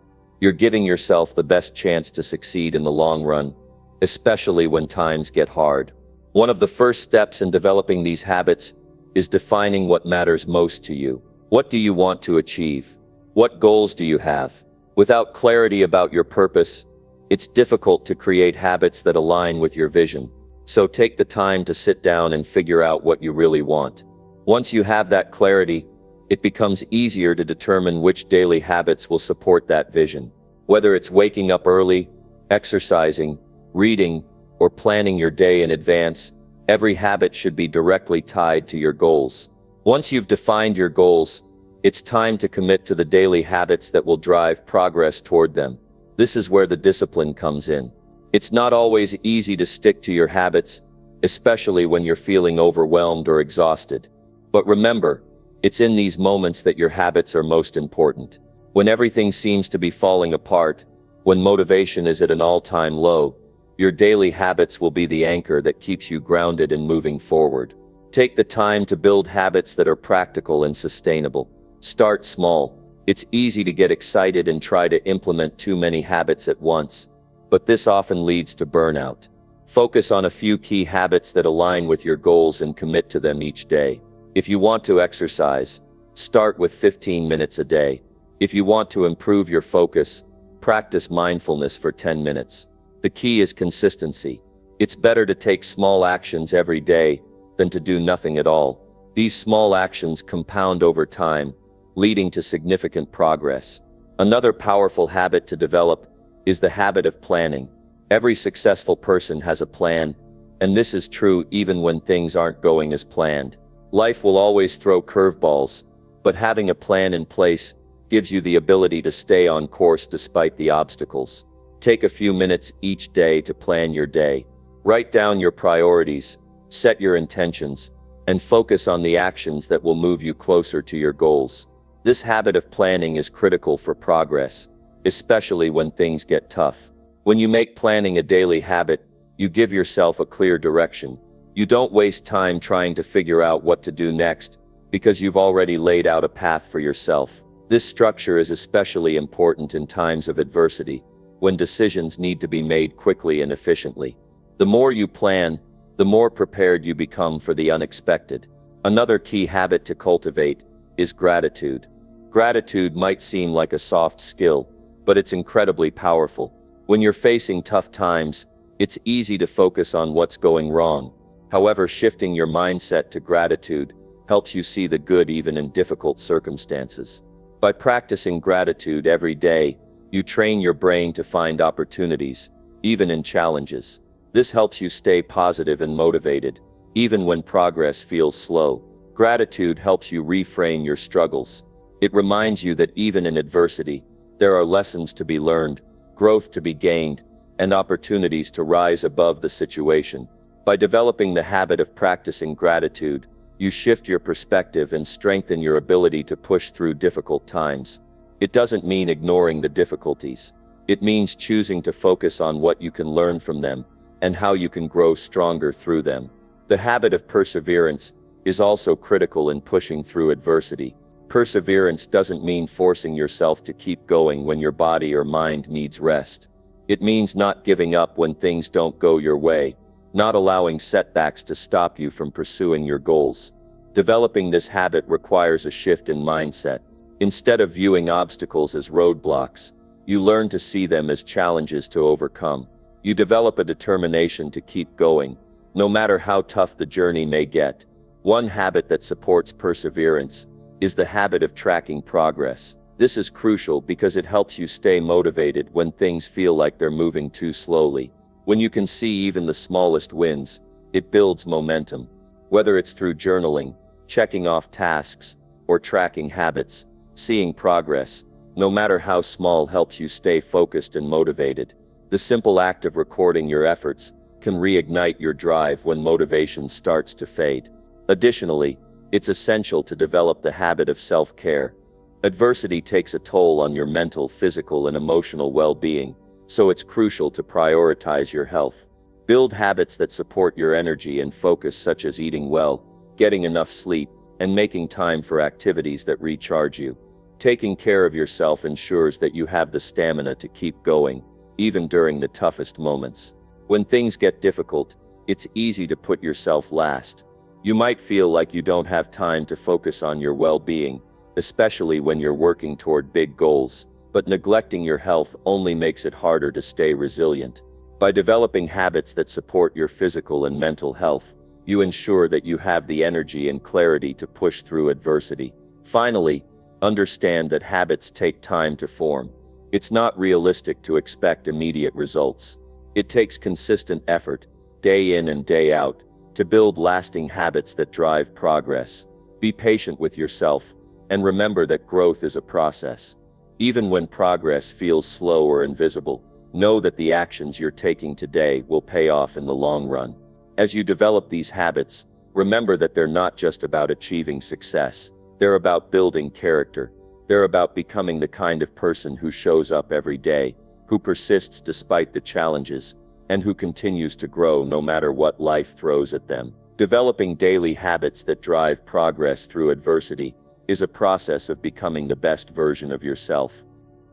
you're giving yourself the best chance to succeed in the long run, especially when times get hard. One of the first steps in developing these habits is defining what matters most to you. What do you want to achieve? What goals do you have? Without clarity about your purpose, it's difficult to create habits that align with your vision. So take the time to sit down and figure out what you really want. Once you have that clarity, it becomes easier to determine which daily habits will support that vision. Whether it's waking up early, exercising, reading, or planning your day in advance, every habit should be directly tied to your goals. Once you've defined your goals, it's time to commit to the daily habits that will drive progress toward them. This is where the discipline comes in. It's not always easy to stick to your habits, especially when you're feeling overwhelmed or exhausted. But remember, it's in these moments that your habits are most important. When everything seems to be falling apart, when motivation is at an all-time low, your daily habits will be the anchor that keeps you grounded and moving forward. Take the time to build habits that are practical and sustainable. Start small. It's easy to get excited and try to implement too many habits at once, but this often leads to burnout. Focus on a few key habits that align with your goals and commit to them each day. If you want to exercise, start with 15 minutes a day. If you want to improve your focus, practice mindfulness for 10 minutes. The key is consistency. It's better to take small actions every day than to do nothing at all. These small actions compound over time, leading to significant progress. Another powerful habit to develop is the habit of planning. Every successful person has a plan, and this is true even when things aren't going as planned. Life will always throw curveballs, but having a plan in place gives you the ability to stay on course despite the obstacles. Take a few minutes each day to plan your day. Write down your priorities, set your intentions, and focus on the actions that will move you closer to your goals. This habit of planning is critical for progress, especially when things get tough. When you make planning a daily habit, you give yourself a clear direction. You don't waste time trying to figure out what to do next, because you've already laid out a path for yourself. This structure is especially important in times of adversity, when decisions need to be made quickly and efficiently. The more you plan, the more prepared you become for the unexpected. Another key habit to cultivate is gratitude. Gratitude might seem like a soft skill, but it's incredibly powerful. When you're facing tough times, it's easy to focus on what's going wrong. However, shifting your mindset to gratitude helps you see the good even in difficult circumstances. By practicing gratitude every day, you train your brain to find opportunities, even in challenges. This helps you stay positive and motivated, even when progress feels slow. Gratitude helps you reframe your struggles. It reminds you that even in adversity, there are lessons to be learned, growth to be gained, and opportunities to rise above the situation. By developing the habit of practicing gratitude, you shift your perspective and strengthen your ability to push through difficult times. It doesn't mean ignoring the difficulties. It means choosing to focus on what you can learn from them and how you can grow stronger through them. The habit of perseverance is also critical in pushing through adversity. Perseverance doesn't mean forcing yourself to keep going when your body or mind needs rest. It means not giving up when things don't go your way, not allowing setbacks to stop you from pursuing your goals. Developing this habit requires a shift in mindset. Instead of viewing obstacles as roadblocks, you learn to see them as challenges to overcome. You develop a determination to keep going, no matter how tough the journey may get. One habit that supports perseverance is the habit of tracking progress. This is crucial because it helps you stay motivated when things feel like they're moving too slowly. When you can see even the smallest wins, it builds momentum. Whether it's through journaling, checking off tasks, or tracking habits, seeing progress, no matter how small, helps you stay focused and motivated. The simple act of recording your efforts can reignite your drive when motivation starts to fade. Additionally, it's essential to develop the habit of self-care. Adversity takes a toll on your mental, physical, and emotional well-being, so it's crucial to prioritize your health. Build habits that support your energy and focus, such as eating well, getting enough sleep, and making time for activities that recharge you.
Taking care of yourself ensures that you have the stamina to keep going, even during the toughest moments. When things get difficult, it's easy to put yourself last. You might feel like you don't have time to focus on your well-being, especially when you're working toward big goals, but neglecting your health only makes it harder to stay resilient. By developing habits that support your physical and mental health, you ensure that you have the energy and clarity to push through adversity. Finally, understand that habits take time to form. It's not realistic to expect immediate results. It takes consistent effort, day in and day out, to build lasting habits that drive progress. Be patient with yourself, and remember that growth is a process. Even when progress feels slow or invisible, know that the actions you're taking today will pay off in the long run. As you develop these habits, remember that they're not just about achieving success. They're about building character. They're about becoming the kind of person who shows up every day, who persists despite the challenges, and who continues to grow no matter what life throws at them. Developing daily habits that drive progress through adversity is a process of becoming the best version of yourself.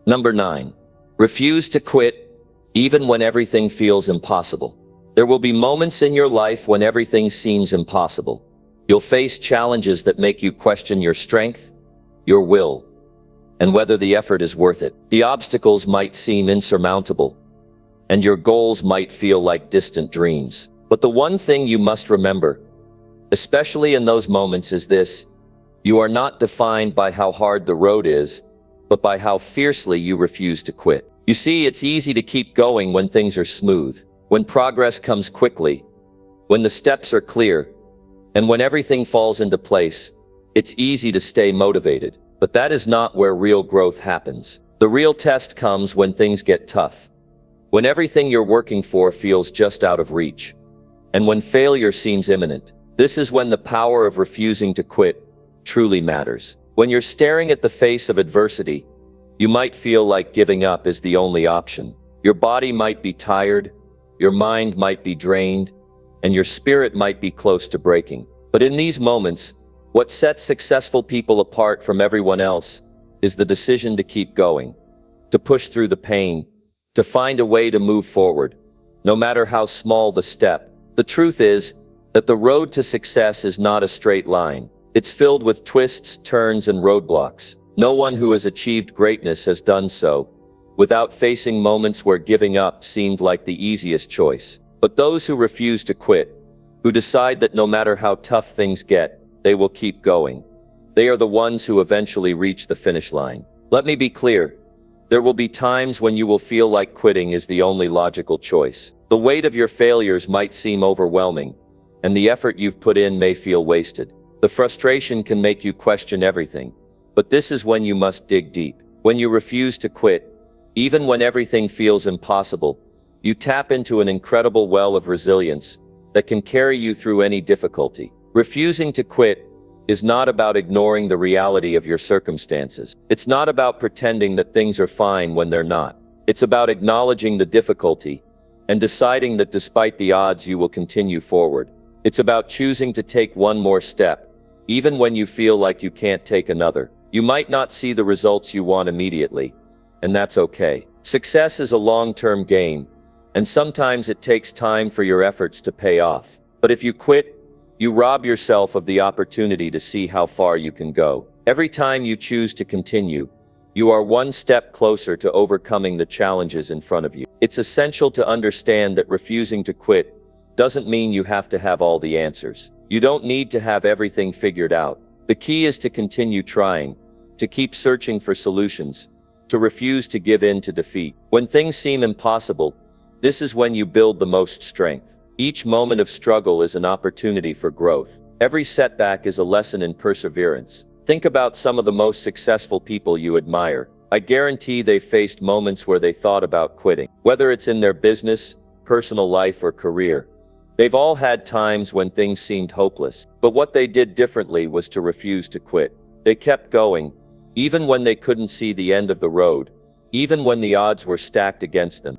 Number 9. Refuse to quit, even when everything feels impossible. There will be moments in your life when everything seems impossible. You'll face challenges that make you question your strength, your will, and whether the effort is worth it. The obstacles might seem insurmountable, and your goals might feel like distant dreams. But the one thing you must remember, especially in those moments, is this: you are not defined by how hard the road is, but by how fiercely you refuse to quit. You see, it's easy to keep going when things are smooth, when progress comes quickly, when the steps are clear, and when everything falls into place. It's easy to stay motivated, but that is not where real growth happens. The real test comes when things get tough, when everything you're working for feels just out of reach, and when failure seems imminent. This is when the power of refusing to quit truly matters. When you're staring at the face of adversity, you might feel like giving up is the only option. Your body might be tired, your mind might be drained, and your spirit might be close to breaking. But in these moments, what sets successful people apart from everyone else is the decision to keep going, to push through the pain, to find a way to move forward, no matter how small the step. The truth is that the road to success is not a straight line. It's filled with twists, turns, and roadblocks. No one who has achieved greatness has done so without facing moments where giving up seemed like the easiest choice. But those who refuse to quit, who decide that no matter how tough things get, they will keep going, they are the ones who eventually reach the finish line. Let me be clear. There will be times when you will feel like quitting is the only logical choice. The weight of your failures might seem overwhelming, and the effort you've put in may feel wasted. The frustration can make you question everything. But this is when you must dig deep. When you refuse to quit, even when everything feels impossible, you tap into an incredible well of resilience that can carry you through any difficulty. Refusing to quit is not about ignoring the reality of your circumstances. It's not about pretending that things are fine when they're not. It's about acknowledging the difficulty and deciding that despite the odds you will continue forward. It's about choosing to take one more step, even when you feel like you can't take another. You might not see the results you want immediately, and that's okay. Success is a long-term game, and sometimes it takes time for your efforts to pay off. But if you quit, you rob yourself of the opportunity to see how far you can go. Every time you choose to continue, you are one step closer to overcoming the challenges in front of you. It's essential to understand that refusing to quit doesn't mean you have to have all the answers. You don't need to have everything figured out. The key is to continue trying, to keep searching for solutions, to refuse to give in to defeat. When things seem impossible, this is when you build the most strength. Each moment of struggle is an opportunity for growth. Every setback is a lesson in perseverance. Think about some of the most successful people you admire. I guarantee they faced moments where they thought about quitting. Whether it's in their business, personal life, or career, they've all had times when things seemed hopeless. But what they did differently was to refuse to quit. They kept going, even when they couldn't see the end of the road, even when the odds were stacked against them.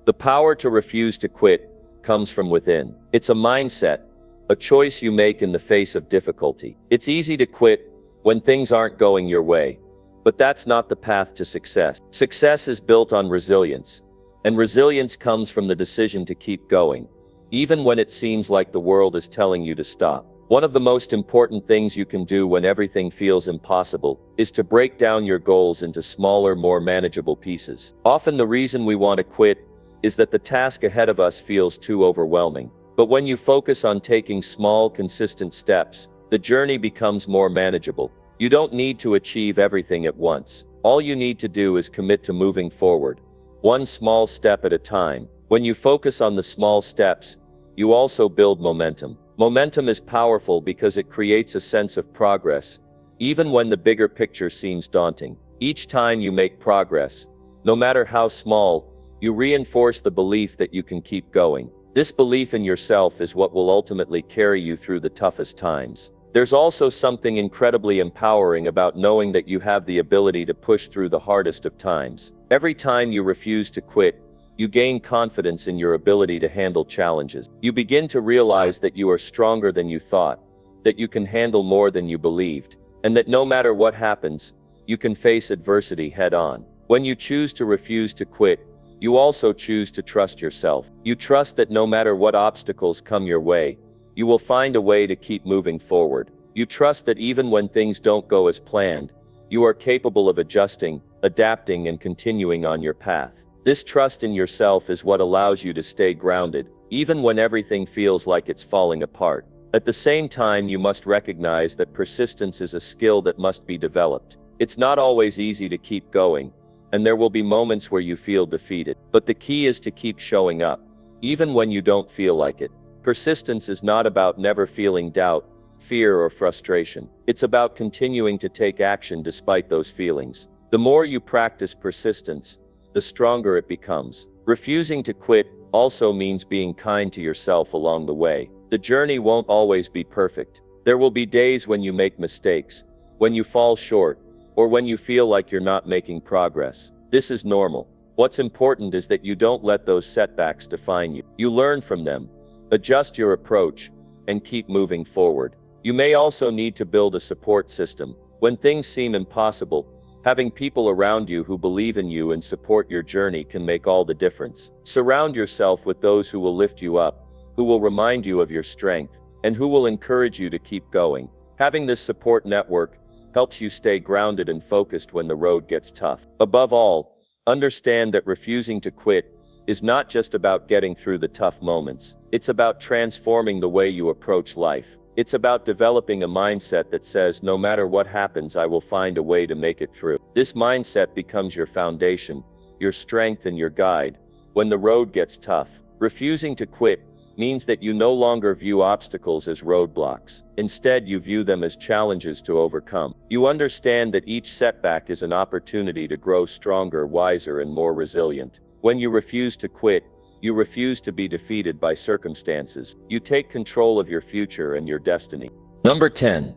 The power to refuse to quit comes from within. It's a mindset, a choice you make in the face of difficulty. It's easy to quit when things aren't going your way, But that's not the path to success. Success is built on resilience. And resilience comes from the decision to keep going, even when it seems like the world is telling you to stop. One of the most important things you can do when everything feels impossible is to break down your goals into smaller, more manageable pieces. Often the reason we want to quit is that the task ahead of us feels too overwhelming. But when you focus on taking small, consistent steps, the journey becomes more manageable. You don't need to achieve everything at once. All you need to do is commit to moving forward, one small step at a time. When you focus on the small steps, you also build momentum. Momentum is powerful because it creates a sense of progress, even when the bigger picture seems daunting. Each time you make progress, no matter how small, you reinforce the belief that you can keep going. This belief in yourself is what will ultimately carry you through the toughest times. There's also something incredibly empowering about knowing that you have the ability to push through the hardest of times. Every time you refuse to quit, you gain confidence in your ability to handle challenges. You begin to realize that you are stronger than you thought, that you can handle more than you believed, and that no matter what happens, you can face adversity head on. When you choose to refuse to quit, you also choose to trust yourself. You trust that no matter what obstacles come your way, you will find a way to keep moving forward. You trust that even when things don't go as planned, you are capable of adjusting, adapting, and continuing on your path. This trust in yourself is what allows you to stay grounded, even when everything feels like it's falling apart. At the same time, you must recognize that persistence is a skill that must be developed. It's not always easy to keep going, and there will be moments where you feel defeated. But the key is to keep showing up, even when you don't feel like it. Persistence is not about never feeling doubt, fear, or frustration. It's about continuing to take action despite those feelings. The more you practice persistence, the stronger it becomes. Refusing to quit also means being kind to yourself along the way. The journey won't always be perfect. There will be days when you make mistakes, when you fall short, or when you feel like you're not making progress. This is normal. What's important is that you don't let those setbacks define you. You learn from them, adjust your approach, and keep moving forward. You may also need to build a support system. When things seem impossible, having people around you who believe in you and support your journey can make all the difference. Surround yourself with those who will lift you up, who will remind you of your strength, and who will encourage you to keep going. Having this support network helps you stay grounded and focused when the road gets tough. Above all, understand that refusing to quit is not just about getting through the tough moments. It's about transforming the way you approach life. It's about developing a mindset that says, no matter what happens, I will find a way to make it through. This mindset becomes your foundation, your strength, and your guide when the road gets tough. Refusing to quit means that you no longer view obstacles as roadblocks. Instead, you view them as challenges to overcome. You understand that each setback is an opportunity to grow stronger, wiser, and more resilient. When you refuse to quit, you refuse to be defeated by circumstances. You take control of your future and your destiny.
Number 10.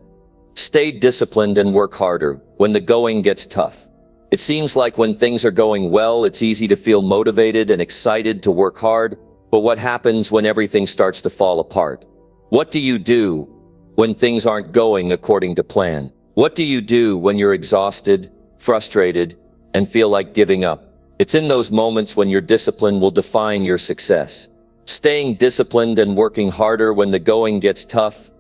Stay disciplined and work harder when the going gets tough. It seems like when things are going well, it's easy to feel motivated and excited to work hard. But what happens when everything starts to fall apart? What do you do when things aren't going according to plan? What do you do when you're exhausted, frustrated, and feel like giving up? It's in those moments when your discipline will define your success. Staying disciplined and working harder when the going gets tough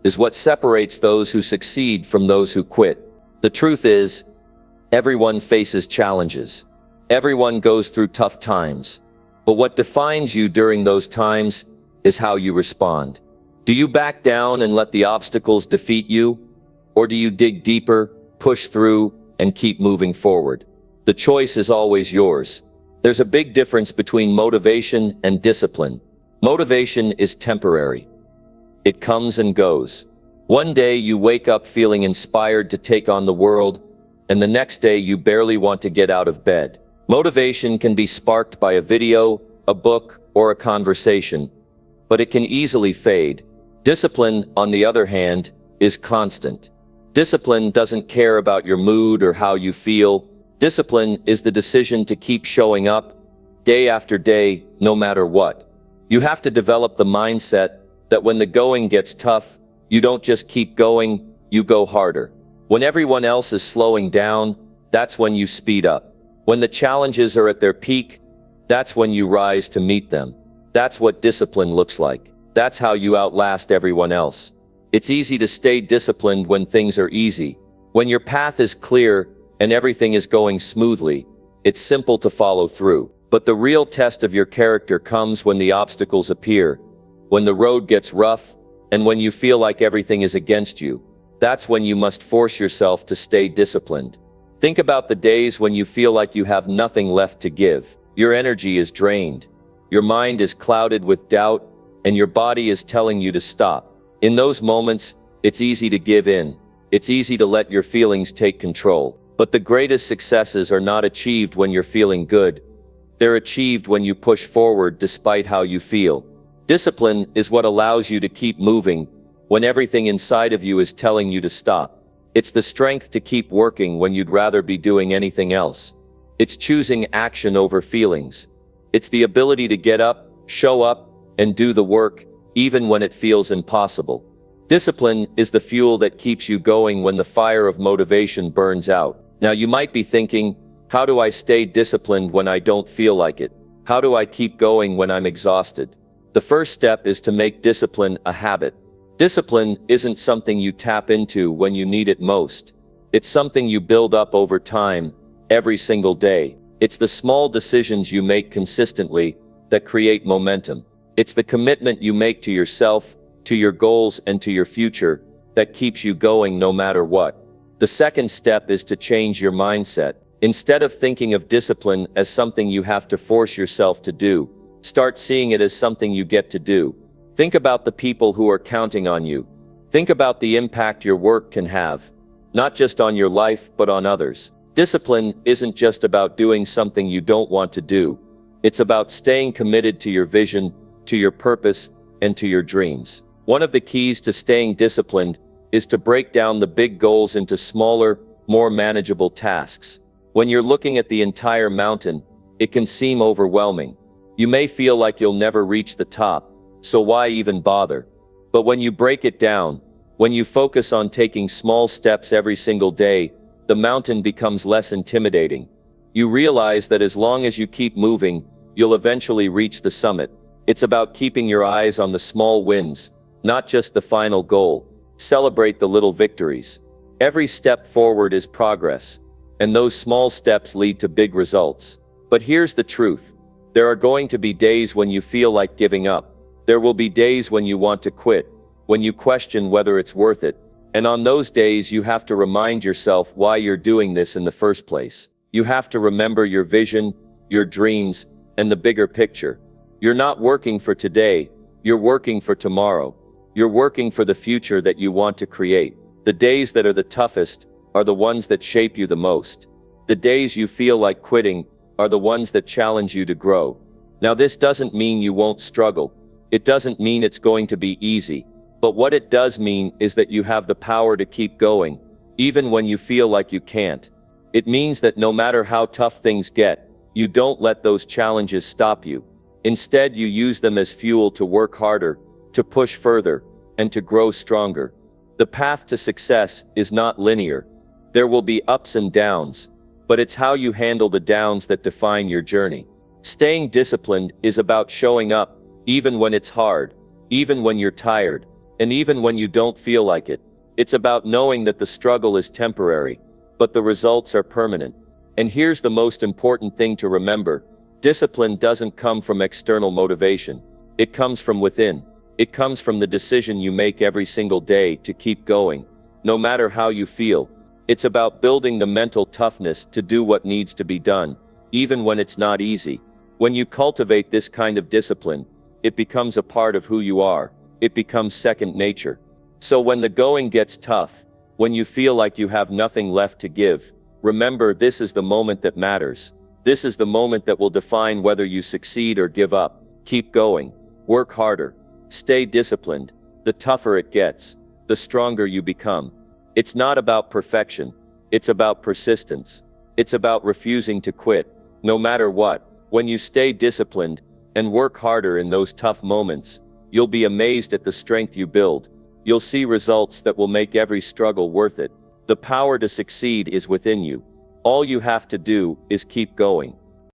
is what separates those who succeed from those who quit. The truth is, everyone faces challenges. Everyone goes through tough times. But what defines you during those times is how you respond. Do you back down and let the obstacles defeat you? Or do you dig deeper, push through, and keep moving forward? The choice is always yours. There's a big difference between motivation and discipline. Motivation is temporary. It comes and goes. One day you wake up feeling inspired to take on the world, and the next day you barely want to get out of bed. Motivation can be sparked by a video, a book, or a conversation, but it can easily fade. Discipline, on the other hand, is constant. Discipline doesn't care about your mood or how you feel. Discipline is the decision to keep showing up, day after day, no matter what. You have to develop the mindset that when the going gets tough, you don't just keep going, you go harder. When everyone else is slowing down,
that's when you speed up. When the challenges are at their peak, that's when you rise to meet them. That's what discipline looks like. That's how you outlast everyone else. It's easy to stay disciplined when things are easy. When your path is clear and everything is going smoothly, it's simple to follow through. But the real test of your character comes when the obstacles appear, when the road gets rough, and when you feel like everything is against you. That's when you must force yourself to stay disciplined. Think about the days when you feel like you have nothing left to give. Your energy is drained. Your mind is clouded with doubt, and your body is telling you to stop. In those moments, it's easy to give in. It's easy to let your feelings take control. But the greatest successes are not achieved when you're feeling good. They're achieved when you push forward despite how you feel. Discipline is what allows you to keep moving when everything inside of you is telling you to stop. It's the strength to keep working when you'd rather be doing anything else. It's choosing action over feelings. It's the ability to get up, show up, and do the work, even when it feels impossible. Discipline is the fuel that keeps you going when the fire of motivation burns out. Now you might be thinking, how do I stay disciplined when I don't feel like it? How do I keep going when I'm exhausted? The first step is to make discipline a habit. Discipline isn't something you tap into when you need it most. It's something you build up over time, every single day. It's the small decisions you make consistently that create momentum. It's the commitment you make to yourself, to your goals, and to your future that keeps you going no matter what. The second step is to change your mindset. Instead of thinking of discipline as something you have to force yourself to do, start seeing it as something you get to do. Think about the people who are counting on you. Think about the impact your work can have, not just on your life, but on others. Discipline isn't just about doing something you don't want to do. It's about staying committed to your vision, to your purpose, and to your dreams. One of the keys to staying disciplined is to break down the big goals into smaller, more manageable tasks. When you're looking at the entire mountain, it can seem overwhelming. You may feel like you'll never reach the top, so why even bother? But when you break it down, when you focus on taking small steps every single day, the mountain becomes less intimidating. You realize that as long as you keep moving, you'll eventually reach the summit. It's about keeping your eyes on the small wins, not just the final goal. Celebrate the little victories. Every step forward is progress, and those small steps lead to big results. But here's the truth. There are going to be days when you feel like giving up. There will be days when you want to quit, when you question whether it's worth it. And on those days you have to remind yourself why you're doing this in the first place. You have to remember your vision, your dreams, and the bigger picture. You're not working for today, you're working for tomorrow. You're working for the future that you want to create. The days that are the toughest are the ones that shape you the most. The days you feel like quitting are the ones that challenge you to grow. Now this doesn't mean you won't struggle. It doesn't mean it's going to be easy. But what it does mean is that you have the power to keep going, even when you feel like you can't. It means that no matter how tough things get, you don't let those challenges stop you. Instead, you use them as fuel to work harder, to push further, and to grow stronger. The path to success is not linear. There will be ups and downs, but it's how you handle the downs that define your journey. Staying disciplined is about showing up, even when it's hard, even when you're tired, and even when you don't feel like it. It's about knowing that the struggle is temporary, but the results are permanent. And here's the most important thing to remember. Discipline doesn't come from external motivation. It comes from within. It comes from the decision you make every single day to keep going, no matter how you feel. It's about building the mental toughness to do what needs to be done, even when it's not easy. When you cultivate this kind of discipline, it becomes a part of who you are. It becomes second nature. So when the going gets tough, when you feel like you have nothing left to give, remember this is the moment that matters. This is the moment that will define whether you succeed or give up. Keep going. Work harder. Stay disciplined. The tougher it gets, the stronger you become. It's not about perfection. It's about persistence. It's about refusing to quit, no matter what. When you stay disciplined and work harder in those tough moments, you'll be amazed at the strength you build. You'll see results that will make every struggle worth it. The power to succeed is within you. All you have to do is keep going.